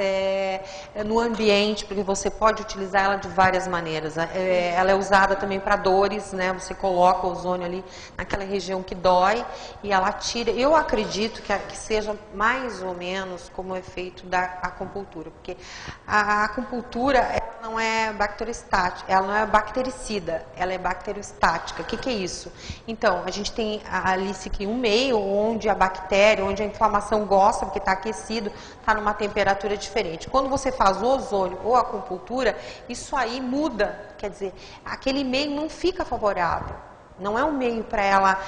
no ambiente, porque você pode utilizar ela de várias maneiras. Ela é usada também para dores, né? Você coloca o ozônio ali naquela região que dói e ela tira. Eu acredito que seja mais ou menos como o efeito da acupuntura, porque a acupuntura ela não é bacteriostática, ela não é bactericida, ela é bacteriostática. O que é isso? Então, a gente tem ali um meio onde a bactéria, onde a inflamação gosta, porque está aquecido, está numa temperatura diferente. Quando você faz o ozônio ou a acupuntura, isso aí muda, quer dizer, aquele meio não fica favorável, não é um meio para ela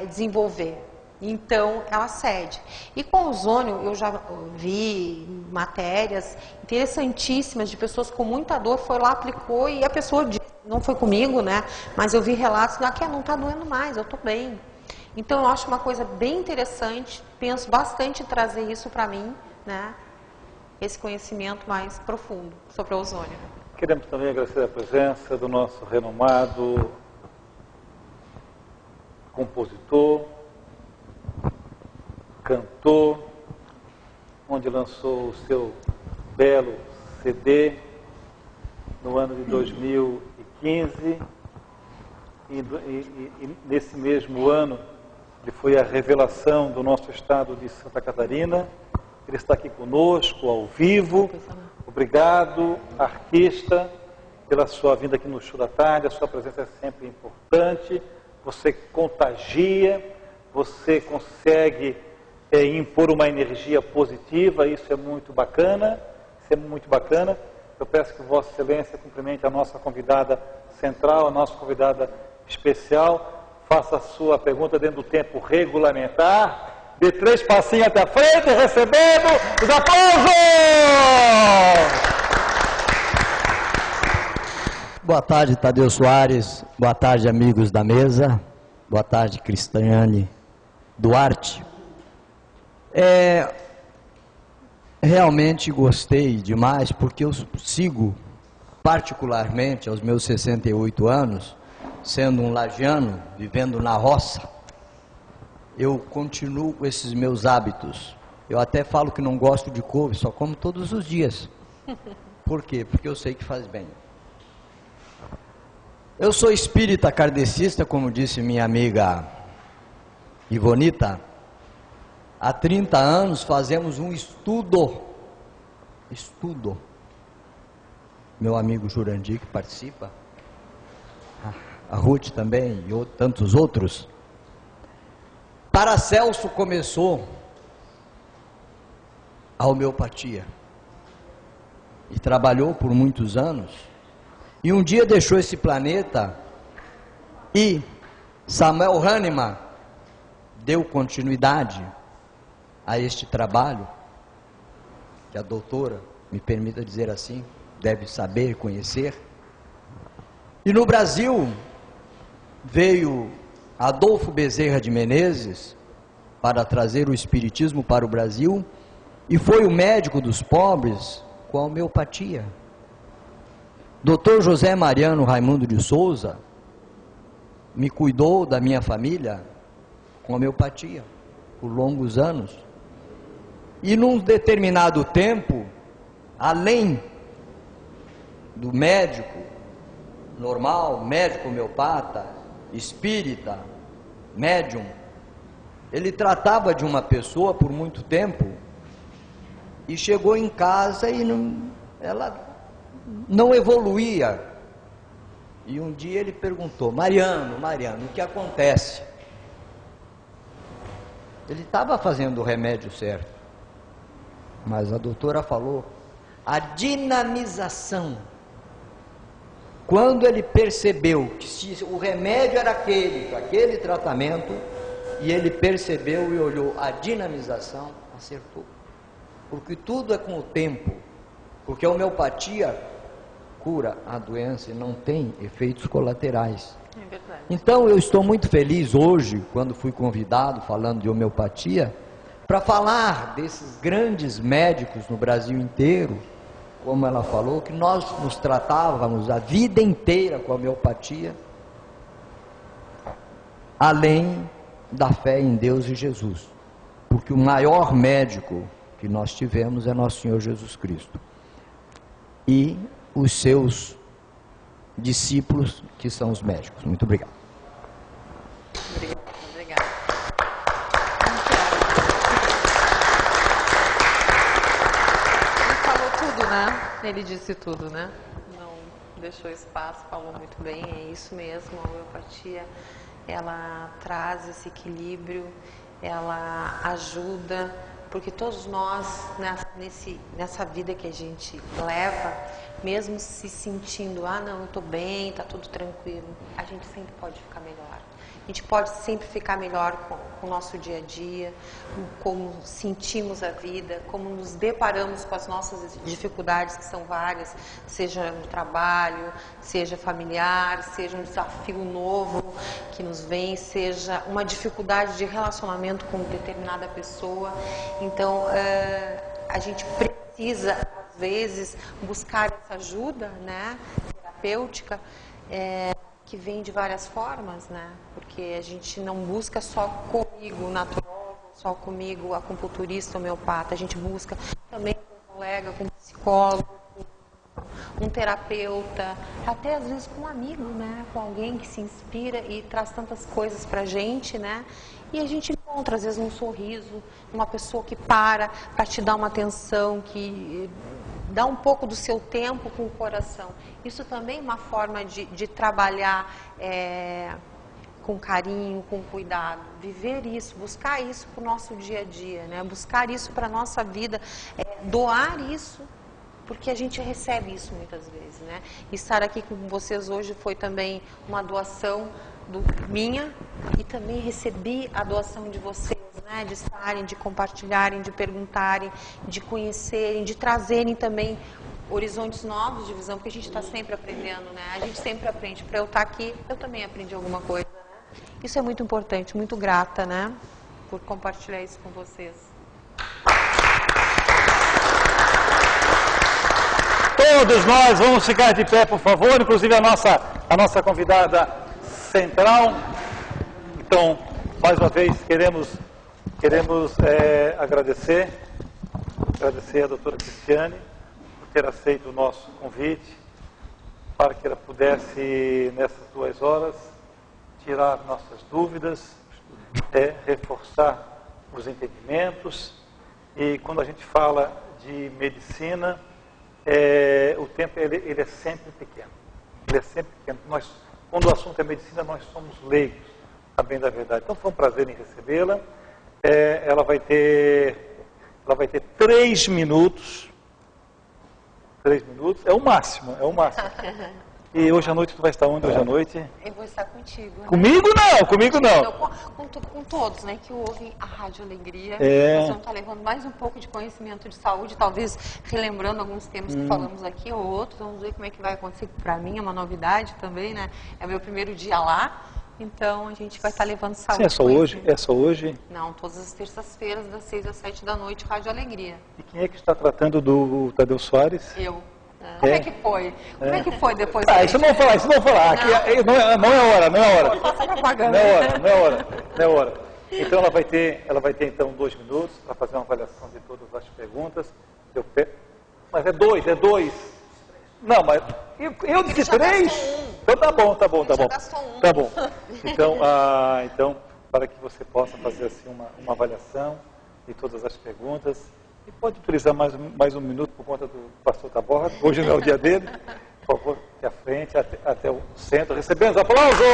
desenvolver. Então, ela cede. E com o ozônio, eu já vi matérias interessantíssimas de pessoas com muita dor, foi lá, aplicou e a pessoa disse, não foi comigo, né? Mas eu vi relatos, não está doendo mais, eu estou bem. Então, eu acho uma coisa bem interessante, penso bastante em trazer isso para mim, né? Esse conhecimento mais profundo sobre o ozônio. Queremos também agradecer a presença do nosso renomado compositor, cantor, onde lançou o seu belo CD no ano de 2015 e nesse mesmo ano ele foi a revelação do nosso estado de Santa Catarina. Ele está aqui conosco, ao vivo. Obrigado, artista, pela sua vinda aqui no Show da Tarde. A sua presença é sempre importante. Você contagia, você consegue impor uma energia positiva. Isso é muito bacana. Eu peço que Vossa Excelência cumprimente a nossa convidada central, a nossa convidada especial. Faça a sua pergunta dentro do tempo regulamentar. Dê 3 passinhos até a frente, recebendo os aplausos! Boa tarde, Tadeu Soares. Boa tarde, amigos da mesa. Boa tarde, Cristiane Duarte. Realmente gostei demais, porque eu sigo, particularmente aos meus 68 anos, sendo um lagiano, vivendo na roça, eu continuo com esses meus hábitos. Eu até falo que não gosto de couve, só como todos os dias. Por quê? Porque eu sei que faz bem. Eu sou espírita kardecista, como disse minha amiga Ivonita. Há 30 anos fazemos um estudo. Meu amigo Jurandir, que participa, a Ruth também e tantos outros. Paracelso começou a homeopatia e trabalhou por muitos anos, e um dia deixou esse planeta, e Samuel Hahnemann deu continuidade a este trabalho, que a doutora, me permita dizer assim, deve saber, conhecer. E no Brasil veio Adolfo Bezerra de Menezes para trazer o espiritismo para o Brasil, e foi o médico dos pobres com a homeopatia. Dr. José Mariano Raimundo de Souza me cuidou da minha família com homeopatia por longos anos. E num determinado tempo, além do médico normal, médico homeopata, espírita, médium, ele tratava de uma pessoa por muito tempo e chegou em casa e ela não evoluía. E um dia ele perguntou: Mariano, o que acontece? Ele estava fazendo o remédio certo, mas a doutora falou: a dinamização. Quando ele percebeu que se o remédio era aquele tratamento, e ele percebeu e olhou a dinamização, acertou. Porque tudo é com o tempo, porque a homeopatia cura a doença e não tem efeitos colaterais. É verdade. Então eu estou muito feliz hoje, quando fui convidado, falando de homeopatia, para falar desses grandes médicos no Brasil inteiro, como ela falou, que nós nos tratávamos a vida inteira com a homeopatia, além da fé em Deus e Jesus, porque o maior médico que nós tivemos é nosso Senhor Jesus Cristo e os seus discípulos, que são os médicos. Muito obrigado. Obrigada. Ele falou tudo, né? Ele disse tudo, né? Não deixou espaço, falou muito bem, é isso mesmo. A homeopatia, ela traz esse equilíbrio, ela ajuda, porque todos nós, nessa vida que a gente leva, mesmo se sentindo, não, eu estou bem, está tudo tranquilo, a gente sempre pode ficar melhor. A gente pode sempre ficar melhor com o nosso dia a dia, como sentimos a vida, como nos deparamos com as nossas dificuldades, que são várias, seja no trabalho, seja familiar, seja um desafio novo que nos vem, seja uma dificuldade de relacionamento com determinada pessoa. Então, a gente precisa, às vezes, buscar essa ajuda, né, terapêutica, que vem de várias formas, né? Porque a gente não busca só comigo o naturólogo, só comigo a acupunturista, homeopata, a gente busca também com um colega, com um psicólogo, com um terapeuta, até às vezes com um amigo, né? Com alguém que se inspira e traz tantas coisas pra gente, né? E a gente encontra às vezes um sorriso, uma pessoa que para te dar uma atenção, que dá um pouco do seu tempo com o coração. Isso também é uma forma de trabalhar com carinho, com cuidado. Viver isso, buscar isso para o nosso dia a dia, né? Buscar isso para a nossa vida, doar isso, porque a gente recebe isso muitas vezes, né? E estar aqui com vocês hoje foi também uma doação minha, e também recebi a doação de vocês, né? De estarem, de compartilharem, de perguntarem, de conhecerem, de trazerem também horizontes novos de visão, porque a gente está sempre aprendendo, né? A gente sempre aprende. Para eu estar aqui, eu também aprendi alguma coisa, né? Isso é muito importante, muito grata, né? Por compartilhar isso com vocês. Todos nós vamos ficar de pé, por favor, inclusive a nossa convidada central. Então, mais uma vez, queremos agradecer a doutora Cristiane por ter aceito o nosso convite, para que ela pudesse, nessas 2 horas, tirar nossas dúvidas, reforçar os entendimentos. E quando a gente fala de medicina, o tempo ele é sempre pequeno. Ele é sempre pequeno. Quando o assunto é medicina, nós somos leigos, a bem da verdade. Então foi um prazer em recebê-la. Ela vai ter 3 minutos. 3 minutos, é o máximo. E hoje à noite tu vai estar onde hoje à noite? Eu vou estar contigo. Né? Comigo não. Com todos, né, que ouvem a Rádio Alegria. Nós vamos estar levando mais um pouco de conhecimento de saúde, talvez relembrando alguns temas que falamos aqui ou outros. Vamos ver como é que vai acontecer. Para mim é uma novidade também, né? É o meu primeiro dia lá. Então a gente vai estar levando saúde. Sim, é só hoje? Não, todas as terças-feiras, das 6 às 7 da noite, Rádio Alegria. E quem é que está tratando do Tadeu Soares? Eu. Como é que foi? Como é que foi depois? Isso não vou falar. Aqui não é hora. Não é hora. Então ela vai ter então 2 minutos para fazer uma avaliação de todas as perguntas. Mas é dois. Não, mas eu disse 3? Então tá bom. Tá bom. Então, para que você possa fazer assim uma avaliação de todas as perguntas. E pode utilizar mais um minuto por conta do pastor Taborda. Hoje não é o dia dele. Por favor, até a frente, até o centro. Recebemos aplausos!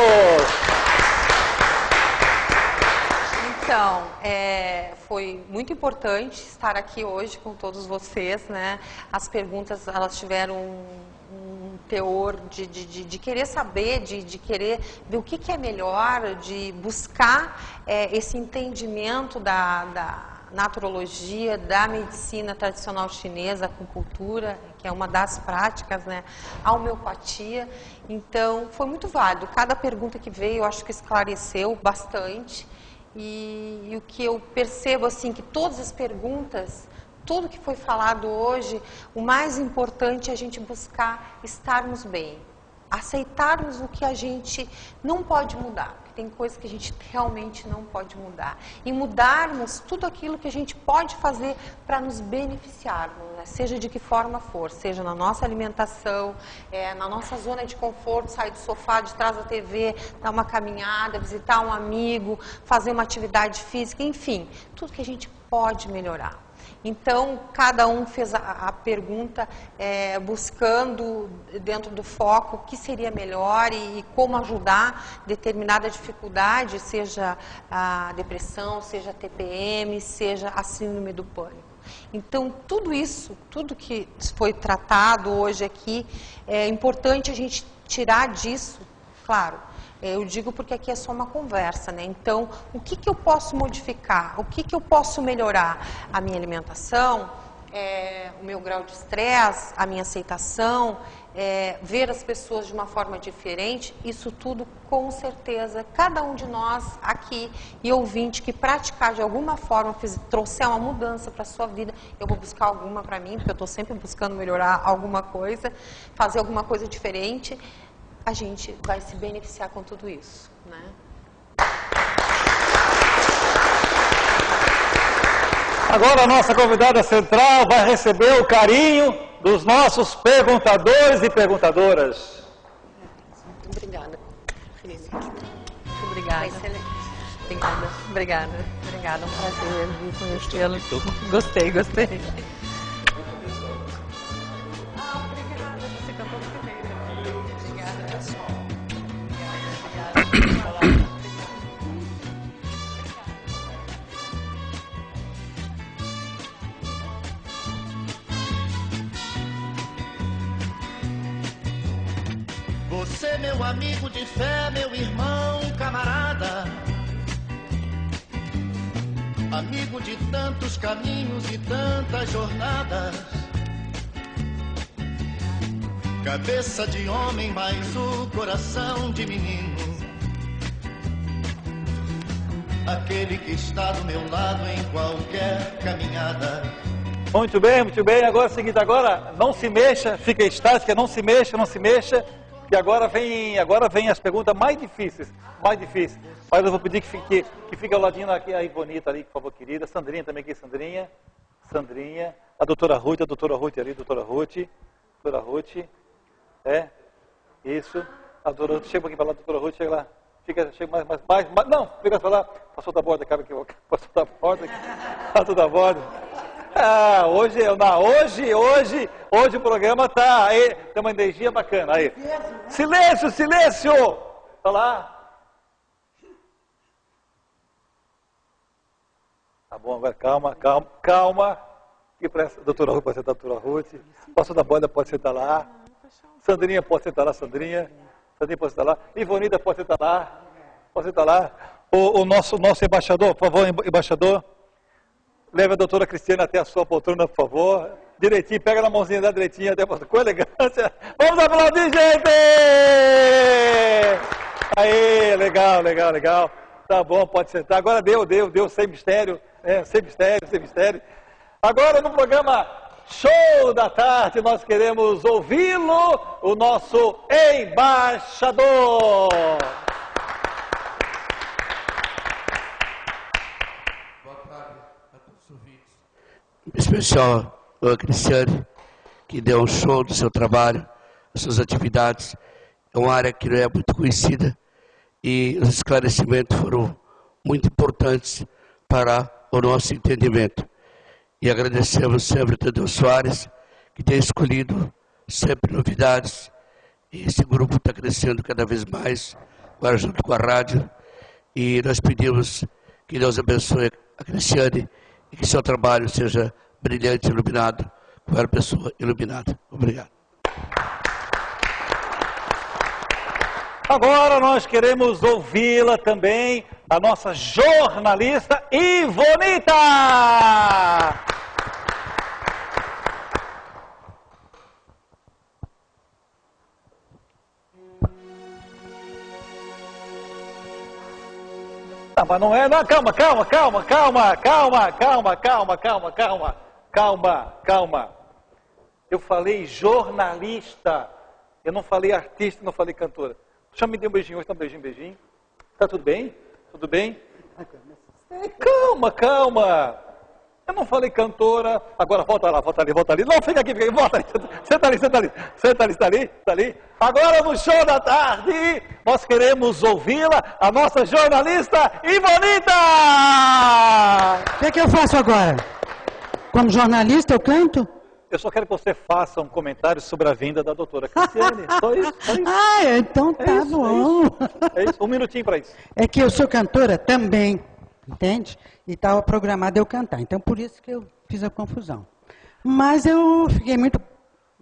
Então, foi muito importante estar aqui hoje com todos vocês, né? As perguntas, elas tiveram um teor de querer saber, de querer ver o que é melhor, de buscar esse entendimento da naturologia, da medicina tradicional chinesa, a acupuntura, que é uma das práticas, né? A homeopatia. Então, foi muito válido. Cada pergunta que veio, eu acho que esclareceu bastante. E o que eu percebo, assim, que todas as perguntas, tudo que foi falado hoje, o mais importante é a gente buscar estarmos bem. Aceitarmos o que a gente não pode mudar. Tem coisas que a gente realmente não pode mudar. E mudarmos tudo aquilo que a gente pode fazer para nos beneficiarmos, né? Seja de que forma for, seja na nossa alimentação, na nossa zona de conforto, sair do sofá, de trás da TV, dar uma caminhada, visitar um amigo, fazer uma atividade física, enfim, tudo que a gente pode melhorar. Então, cada um fez a pergunta buscando dentro do foco o que seria melhor e como ajudar determinada dificuldade, seja a depressão, seja a TPM, seja a síndrome do pânico. Então, tudo isso, tudo que foi tratado hoje aqui, é importante a gente tirar disso, claro. Eu digo porque aqui é só uma conversa, né? Então, o que eu posso modificar? O que eu posso melhorar? A minha alimentação, o meu grau de estresse, a minha aceitação, ver as pessoas de uma forma diferente, isso tudo, com certeza, cada um de nós aqui e ouvinte que praticar de alguma forma, trouxer uma mudança para a sua vida, eu vou buscar alguma para mim, porque eu estou sempre buscando melhorar alguma coisa, fazer alguma coisa diferente, a gente vai se beneficiar com tudo isso, né? Agora a nossa convidada central vai receber o carinho dos nossos perguntadores e perguntadoras. Muito obrigada. Muito obrigada. Obrigada. Obrigada. Um prazer vir conhecê-lo. Gostei. Você, meu amigo de fé, meu irmão, camarada, amigo de tantos caminhos e tantas jornadas, cabeça de homem, mas o coração de menino, aquele que está do meu lado em qualquer caminhada. Muito bem. Agora é o seguinte, agora não se mexa, fica estática, não se mexa. E agora vem as perguntas mais difíceis. Mas eu vou pedir que fique ao ladinho aqui a Ivonita ali, por favor, querida. Sandrinha também aqui, Sandrinha. A doutora Ruth ali, doutora Ruth. Isso. A doutora Ruth, chega um pouquinho para lá, doutora Ruth, chega lá. Chega mais, não, fica para lá. Passou da borda, cara, que passou da borda. Passou da borda. Ah, hoje o programa tá aí, tem uma energia bacana aí. Silêncio, silêncio! Tá lá. Tá bom, agora calma. Que pressa, doutora Ruth, pode sentar, doutora Ruth. Passou da borda, pode sentar lá. Sandrinha, pode sentar lá, Sandrinha pode sentar lá. Ivonita, pode sentar lá. Pode sentar lá. O nosso embaixador, por favor, embaixador. Leve a doutora Cristiane até a sua poltrona, por favor. Direitinho, pega na mãozinha dela direitinho, até com elegância. Vamos aplaudir, gente! Aí, legal. Tá bom, pode sentar. Agora deu, sem mistério. Sem mistério. Agora no programa Show da Tarde, nós queremos ouvi-lo, o nosso embaixador. Em especial a Cristiane, que deu um show do seu trabalho, das suas atividades. É uma área que não é muito conhecida e os esclarecimentos foram muito importantes para o nosso entendimento. E agradecemos sempre a Tadeu Soares, que tem escolhido sempre novidades. E esse grupo está crescendo cada vez mais, agora junto com a rádio. E nós pedimos que Deus abençoe a Cristiane e que seu trabalho seja brilhante, iluminado, com uma pessoa iluminada. Obrigado. Agora nós queremos ouvi-la também, a nossa jornalista Ivonita! Não, mas não é, não, calma. Eu falei jornalista, eu não falei artista, não falei cantora. Já me dê um beijinho hoje, tá um beijinho. Tá tudo bem? Tudo bem? Calma. Eu não falei cantora. Agora volta ali. Não, fica aqui, volta ali. Senta ali. Agora no Show da Tarde, nós queremos ouvi-la, a nossa jornalista Ivonita! O que eu faço agora? Como jornalista eu canto? Eu só quero que você faça um comentário sobre a vinda da doutora Cristiane. Só isso. Ah, então tá bom. É isso, um minutinho para isso. É que eu sou cantora também, entende? E estava programado eu cantar. Então, por isso que eu fiz a confusão. Mas eu fiquei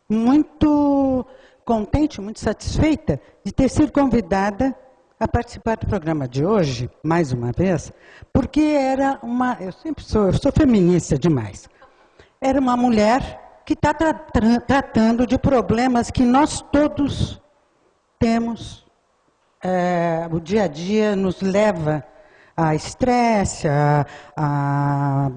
muito contente, muito satisfeita de ter sido convidada a participar do programa de hoje, mais uma vez, porque era uma... Eu sou feminista demais. Era uma mulher que está tratando de problemas que nós todos temos. O dia a dia nos leva a estresse, a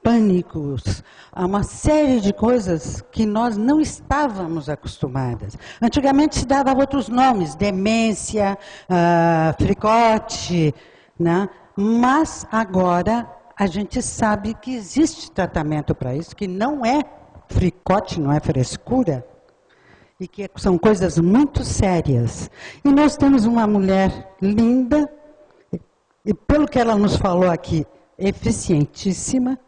pânicos, a uma série de coisas que nós não estávamos acostumadas. Antigamente se dava outros nomes, demência, fricote, né? Mas agora a gente sabe que existe tratamento para isso, que não é fricote, não é frescura, e que são coisas muito sérias. E nós temos uma mulher linda, e pelo que ela nos falou aqui, eficientíssima,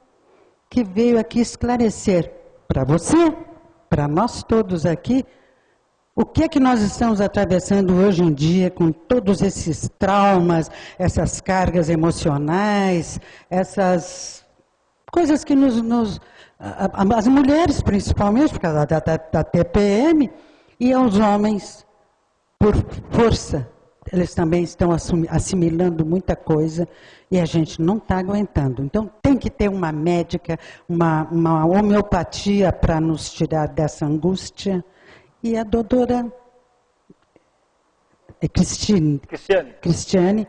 que veio aqui esclarecer para você, para nós todos aqui, o que é que nós estamos atravessando hoje em dia com todos esses traumas, essas cargas emocionais, essas coisas que as mulheres principalmente, por causa da TPM, e aos homens, por força, eles também estão assimilando muita coisa e a gente não está aguentando. Então tem que ter uma médica, uma homeopatia para nos tirar dessa angústia. E a doutora Cristiane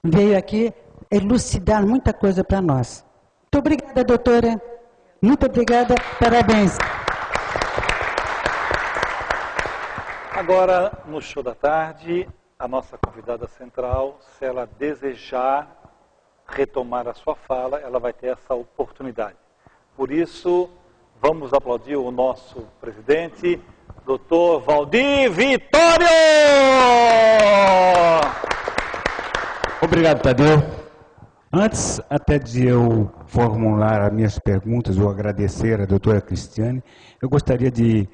veio aqui elucidar muita coisa para nós. Muito obrigada, doutora. Muito obrigada. Parabéns. Agora, no Show da Tarde, a nossa convidada central, se ela desejar retomar a sua fala, ela vai ter essa oportunidade. Por isso, vamos aplaudir o nosso presidente, Dr. Valdir Vitório! Obrigado, Tadeu. Antes até de eu formular as minhas perguntas ou agradecer a doutora Cristiane, eu gostaria de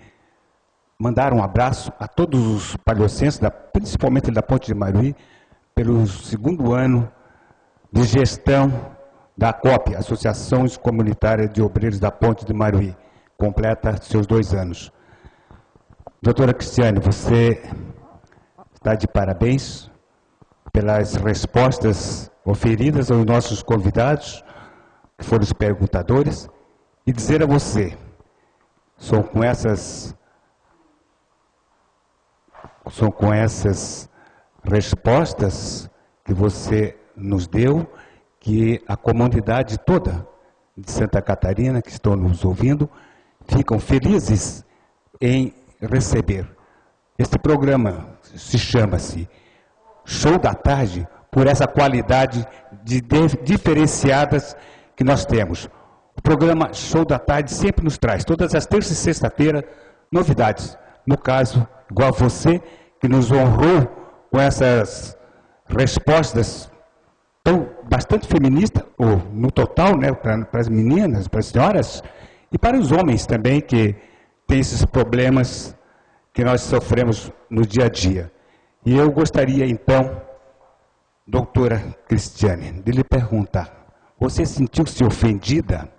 mandar um abraço a todos os paliocenses, principalmente da Ponte de Maruí, pelo 2º ano de gestão da ACOP, Associação Comunitária de Obreiros da Ponte de Maruí, completa seus 2 anos. Doutora Cristiane, você está de parabéns pelas respostas oferidas aos nossos convidados, que foram os perguntadores, e dizer a você, são com essas respostas que você nos deu, que a comunidade toda de Santa Catarina, que estão nos ouvindo, ficam felizes em receber. Este programa se chama-se Show da Tarde, por essa qualidade diferenciadas que nós temos. O programa Show da Tarde sempre nos traz, todas as terças e sexta-feira, novidades. No caso, igual você, que nos honrou com essas respostas tão bastante feministas, ou no total, né, para as meninas, para as senhoras, e para os homens também, que têm esses problemas que nós sofremos no dia a dia. E eu gostaria, então, doutora Cristiane, de lhe perguntar, você sentiu-se ofendida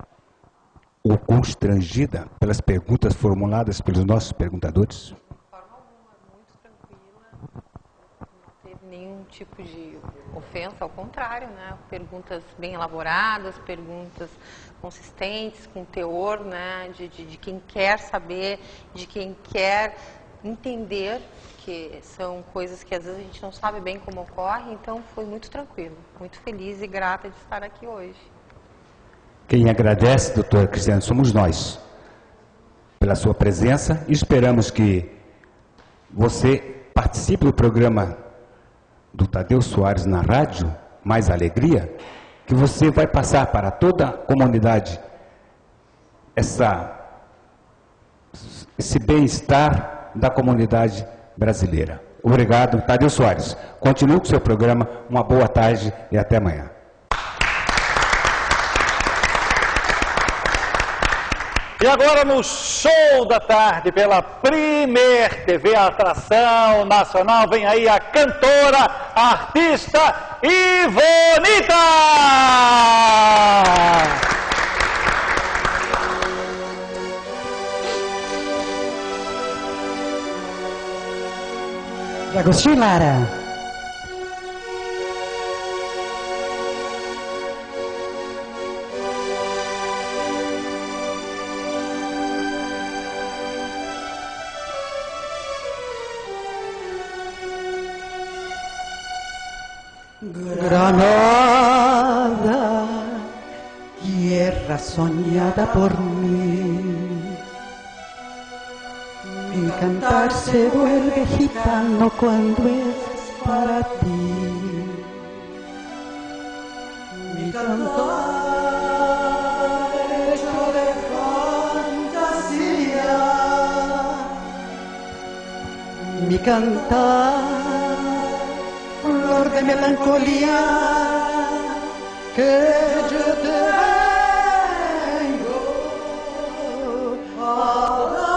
ou constrangida pelas perguntas formuladas pelos nossos perguntadores? De forma alguma, muito tranquila, não teve nenhum tipo de ofensa, ao contrário, né? Perguntas bem elaboradas, perguntas consistentes, com teor, né? De quem quer saber, de quem quer entender, que são coisas que às vezes a gente não sabe bem como ocorre, então foi muito tranquilo, muito feliz e grata de estar aqui hoje. Quem agradece, doutora Cristiane, somos nós, pela sua presença, e esperamos que você participe do programa do Tadeu Soares na rádio, Mais Alegria, que você vai passar para toda a comunidade esse bem-estar da comunidade brasileira. Obrigado, Tadeu Soares. Continue com o seu programa, uma boa tarde e até amanhã. E agora no Show da Tarde, pela Primer TV, a atração nacional, vem aí a cantora, a artista Ivonita! Agostinho Lara. Granada, tierra soñada por mí. Mi cantar se vuelve gitano cuando es para ti. Mi cantar hecho de fantasía. Mi cantar, flor de melancolía, que yo te vengo a dar.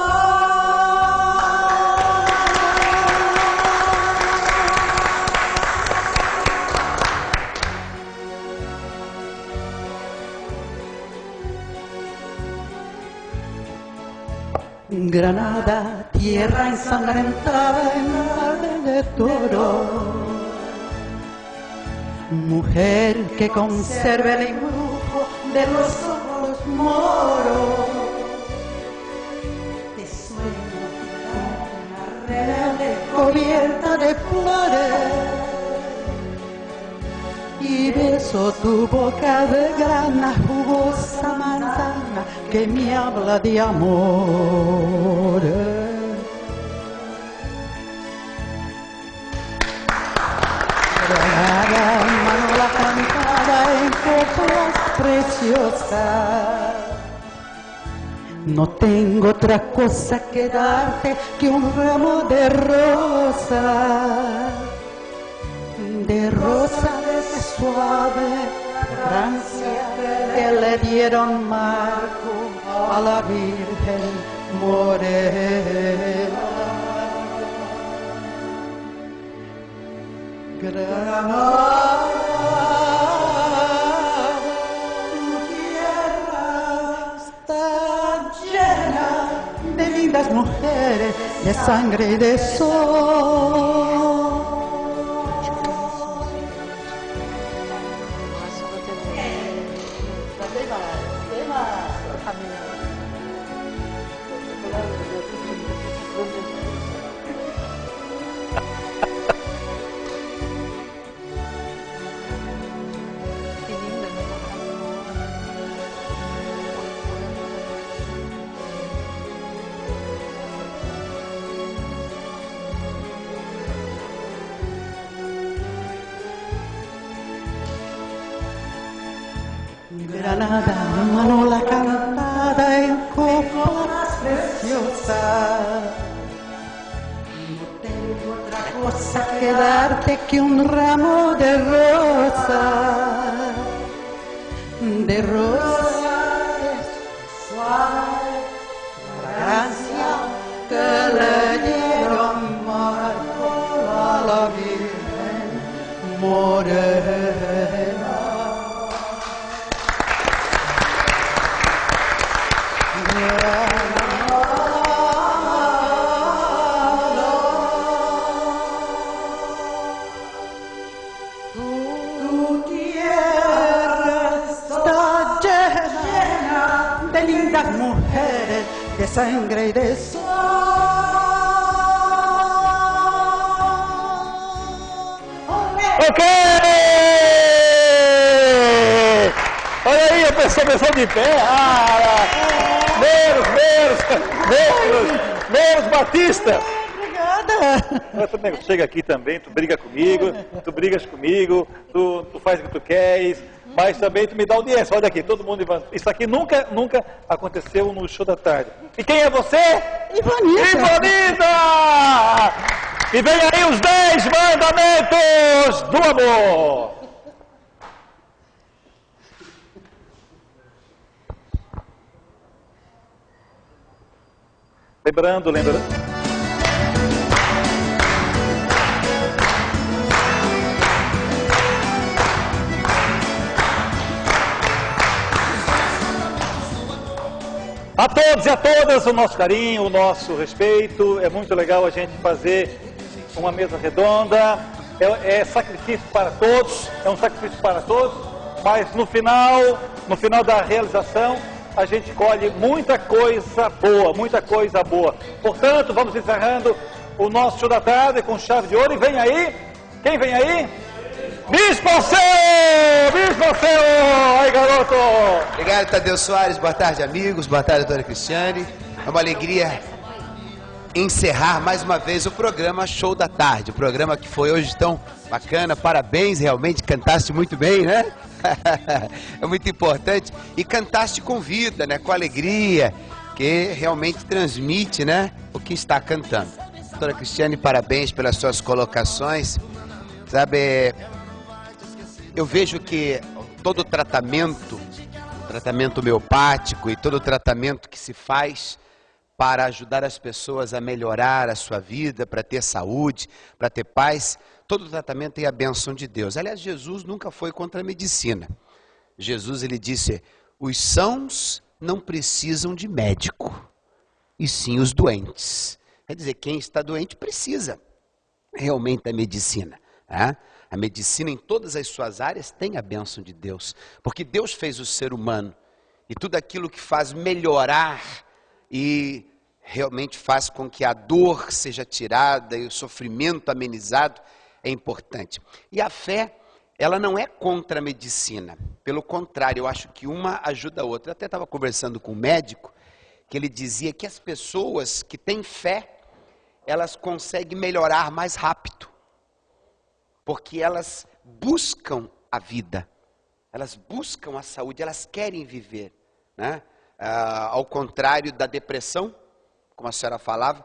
Granada, tierra ensangrentada en tarde de toro, mujer que conserva el embrujo de los ojos moros, te sueño una real cubierta de flores y beso tu boca de grana, jugosa manzana que me habla de amor. Granada, manola cantada en coplas preciosas, No tengo otra cosa que darte que un ramo de rosa de suave francia que le dieron Marco a la Virgen morena. Granada, tu tierra está llena de lindas mujeres, de sangre y de sol. Granada, manola cantada en copas preciosas. No tengo otra cosa que darte que un ramo de rosas, de rosas suave fragancia que le dieron Marco a la Virgen morena. Tu tierra está llena de lindas mujeres, de sangre y de sol. Ok! Olha aí, a pessoa de pé. Menos Batista. Obrigada. Chega aqui também, tu briga comigo, tu brigas comigo, tu faz o que tu queres, mas também tu me dá audiência. Olha aqui, todo mundo levanta. Isso aqui nunca aconteceu no show da tarde. E quem é você? Ivanilda. Ivanilda! E vem aí os 10 mandamentos do amor. Lembrando. A todos e a todas, o nosso carinho, o nosso respeito. É muito legal a gente fazer uma mesa redonda. É sacrifício para todos, é um sacrifício para todos, mas no final da realização, a gente colhe muita coisa boa, Portanto, vamos encerrando o nosso show da tarde com chave de ouro. E vem aí, quem vem aí? Bispo Alceu! Bispo Alceu! Aí, garoto! Obrigado, Tadeu Soares. Boa tarde, amigos. Boa tarde, doutora Cristiane. É uma alegria encerrar mais uma vez o programa Show da Tarde. O programa que foi hoje tão bacana. Parabéns, realmente cantaste muito bem, né? É muito importante. E cantaste com vida, né? Com alegria, que realmente transmite, né? O que está cantando. Doutora Cristiane, parabéns pelas suas colocações. Sabe, eu vejo que todo tratamento homeopático e todo tratamento que se faz para ajudar as pessoas a melhorar a sua vida, para ter saúde, para ter paz, todo tratamento tem a bênção de Deus. Aliás, Jesus nunca foi contra a medicina. Jesus, ele disse, os sãos não precisam de médico, e sim os doentes. Quer dizer, quem está doente precisa realmente da medicina. Tá? A medicina em todas as suas áreas tem a bênção de Deus, porque Deus fez o ser humano, e tudo aquilo que faz melhorar e realmente faz com que a dor seja tirada e o sofrimento amenizado é importante. E a fé, ela não é contra a medicina, pelo contrário, eu acho que uma ajuda a outra. Eu até estava conversando com um médico, que ele dizia que as pessoas que têm fé, elas conseguem melhorar mais rápido, porque elas buscam a vida, elas buscam a saúde, elas querem viver, né? ao contrário da depressão, como a senhora falava,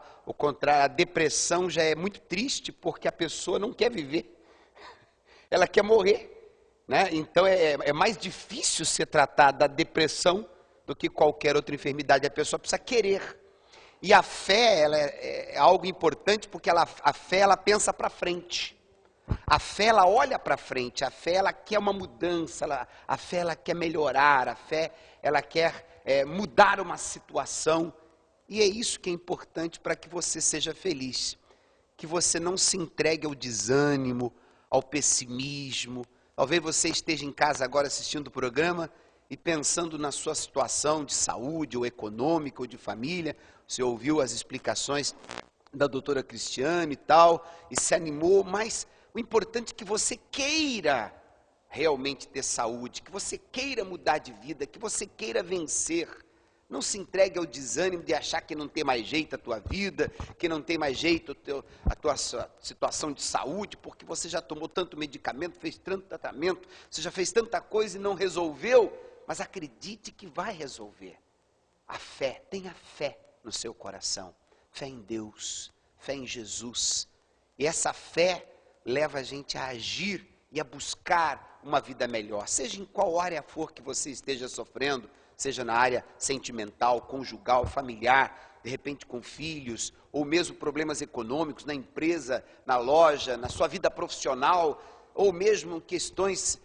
a depressão já é muito triste porque a pessoa não quer viver, ela quer morrer, né? Então é mais difícil ser tratada da depressão do que qualquer outra enfermidade, a pessoa precisa querer. E a fé, ela é algo importante porque a fé, ela pensa para frente. A fé, ela olha para frente. A fé, ela quer uma mudança. A fé, ela quer melhorar. A fé, ela quer mudar uma situação. E é isso que é importante para que você seja feliz. Que você não se entregue ao desânimo, ao pessimismo. Talvez você esteja em casa agora assistindo o programa e pensando na sua situação de saúde, ou econômica, ou de família. Você ouviu as explicações da doutora Cristiane e tal, e se animou, mas o importante é que você queira realmente ter saúde, que você queira mudar de vida, que você queira vencer. Não se entregue ao desânimo de achar que não tem mais jeito a tua vida, que não tem mais jeito a tua situação de saúde, porque você já tomou tanto medicamento, fez tanto tratamento, você já fez tanta coisa e não resolveu, mas acredite que vai resolver. A fé, tenha fé no seu coração, fé em Deus, fé em Jesus. E essa fé leva a gente a agir e a buscar uma vida melhor, seja em qual área for que você esteja sofrendo, seja na área sentimental, conjugal, familiar, de repente com filhos, ou mesmo problemas econômicos na empresa, na loja, na sua vida profissional, ou mesmo questões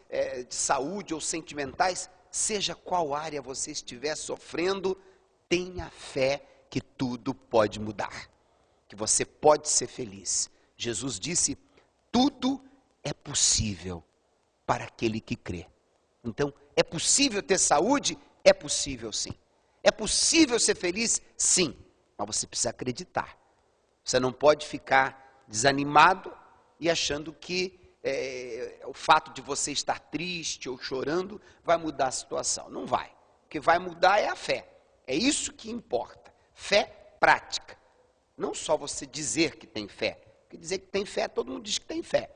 de saúde ou sentimentais, seja qual área você estiver sofrendo, tenha fé que tudo pode mudar, que você pode ser feliz. Jesus disse, tudo é possível para aquele que crê. Então, é possível ter saúde? É possível sim. É possível ser feliz? Sim. Mas você precisa acreditar. Você não pode ficar desanimado e achando que o fato de você estar triste ou chorando vai mudar a situação. Não vai. O que vai mudar é a fé. É isso que importa. Fé prática. Não só você dizer que tem fé. Porque dizer que tem fé, todo mundo diz que tem fé.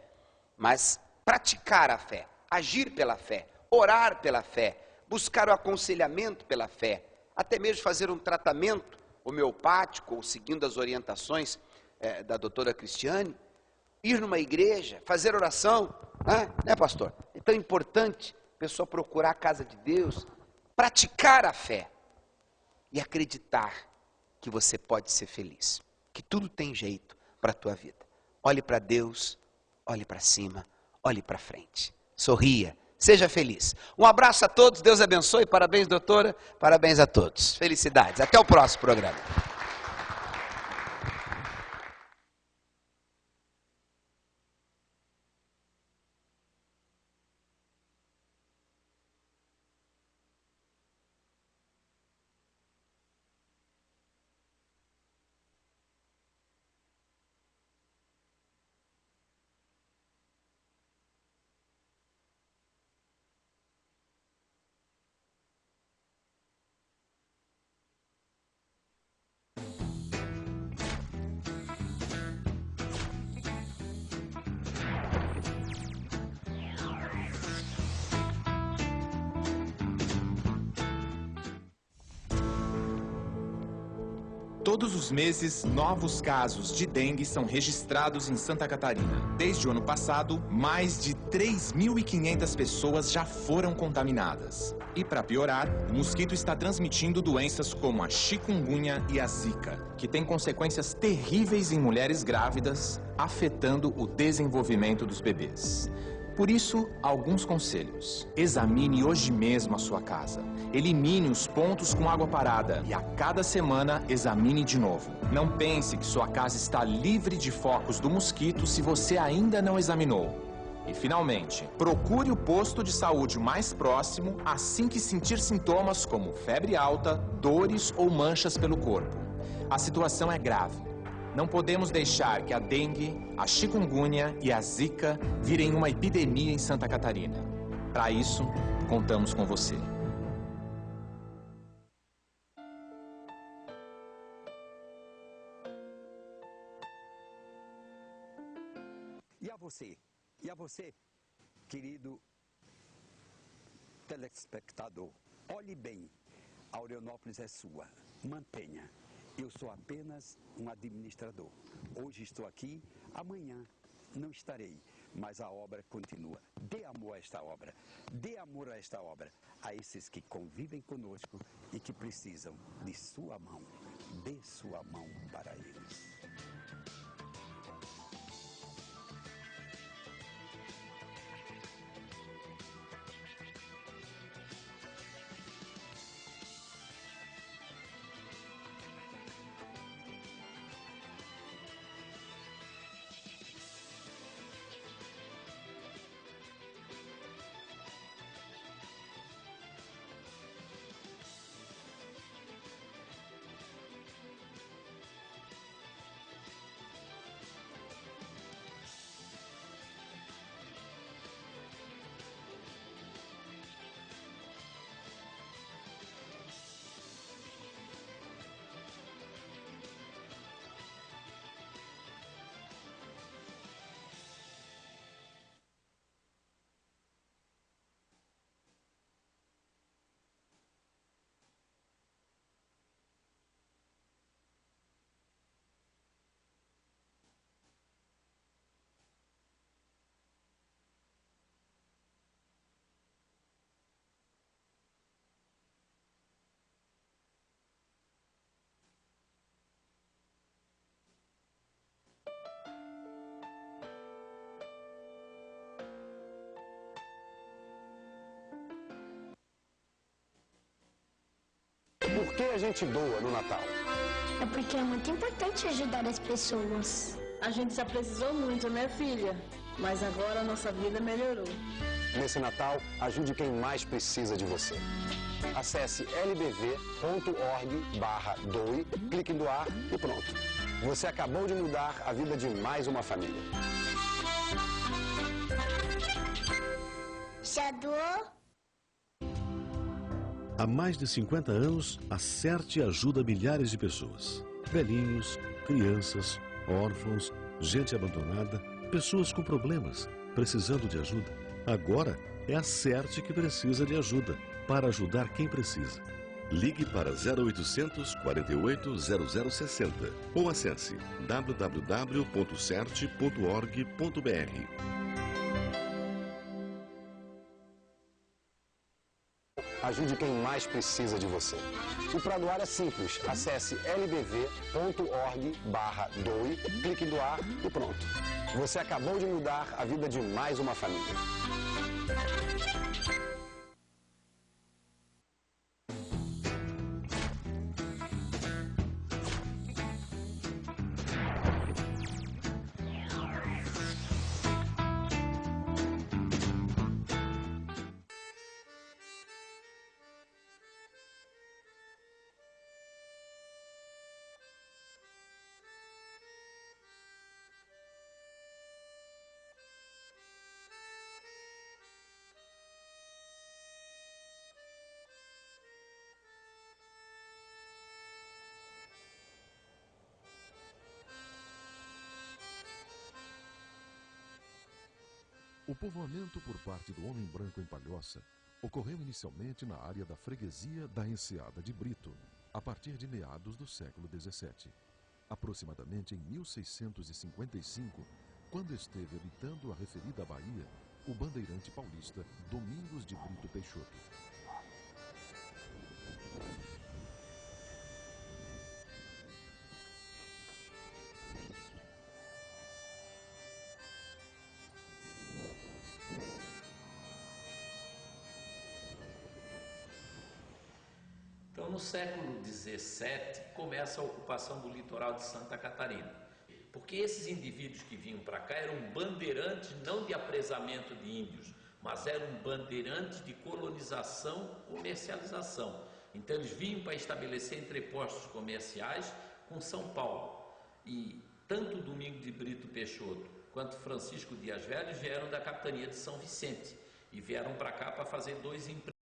Mas praticar a fé, agir pela fé, orar pela fé, buscar o aconselhamento pela fé, até mesmo fazer um tratamento homeopático, ou seguindo as orientações da doutora Cristiane, ir numa igreja, fazer oração, né, pastor? É tão importante a pessoa procurar a casa de Deus, praticar a fé e acreditar que você pode ser feliz, que tudo tem jeito para a tua vida. Olhe para Deus, olhe para cima, olhe para frente, sorria, seja feliz. Um abraço a todos, Deus abençoe, parabéns doutora, parabéns a todos, felicidades, até o próximo programa. Todos os meses, novos casos de dengue são registrados em Santa Catarina. Desde o ano passado, mais de 3.500 pessoas já foram contaminadas. E para piorar, o mosquito está transmitindo doenças como a chikungunya e a zika, que têm consequências terríveis em mulheres grávidas, afetando o desenvolvimento dos bebês. Por isso, alguns conselhos. Examine hoje mesmo a sua casa. Elimine os pontos com água parada e a cada semana examine de novo. Não pense que sua casa está livre de focos do mosquito se você ainda não examinou. E finalmente, procure o posto de saúde mais próximo assim que sentir sintomas como febre alta, dores ou manchas pelo corpo. A situação é grave. Não podemos deixar que a dengue, a chikungunya e a zika virem uma epidemia em Santa Catarina. Para isso, contamos com você. E a você, querido telespectador, olhe bem. Aurionópolis é sua. Mantenha. Eu sou apenas um administrador. Hoje estou aqui, amanhã não estarei, mas a obra continua. Dê amor a esta obra, dê amor a esta obra, a esses que convivem conosco e que precisam de sua mão. Dê sua mão para eles. Por que a gente doa no Natal? É porque é muito importante ajudar as pessoas. A gente já precisou muito, né, filha? Mas agora a nossa vida melhorou. Nesse Natal, ajude quem mais precisa de você. Acesse lbv.org/doe, clique em doar e pronto. Você acabou de mudar a vida de mais uma família. Já doou? Há mais de 50 anos, a CERT ajuda milhares de pessoas. Velhinhos, crianças, órfãos, gente abandonada, pessoas com problemas, precisando de ajuda. Agora é a CERT que precisa de ajuda, para ajudar quem precisa. Ligue para 0800 48 0060 ou acesse www.cert.org.br. Ajude quem mais precisa de você. E para doar é simples. Acesse lbv.org/doe, clique em doar e pronto. Você acabou de mudar a vida de mais uma família. O povoamento por parte do homem branco em Palhoça ocorreu inicialmente na área da freguesia da Enseada de Brito, a partir de meados do século XVII. Aproximadamente em 1655, quando esteve habitando a referida Bahia, o bandeirante paulista Domingos de Brito Peixoto. Então, no século XVII, começa a ocupação do litoral de Santa Catarina. Porque esses indivíduos que vinham para cá eram bandeirantes não de apresamento de índios, mas eram bandeirantes de colonização, comercialização. Então, eles vinham para estabelecer entrepostos comerciais com São Paulo. E tanto Domingos de Brito Peixoto quanto Francisco Dias Velho vieram da capitania de São Vicente e vieram para cá para fazer dois empregos.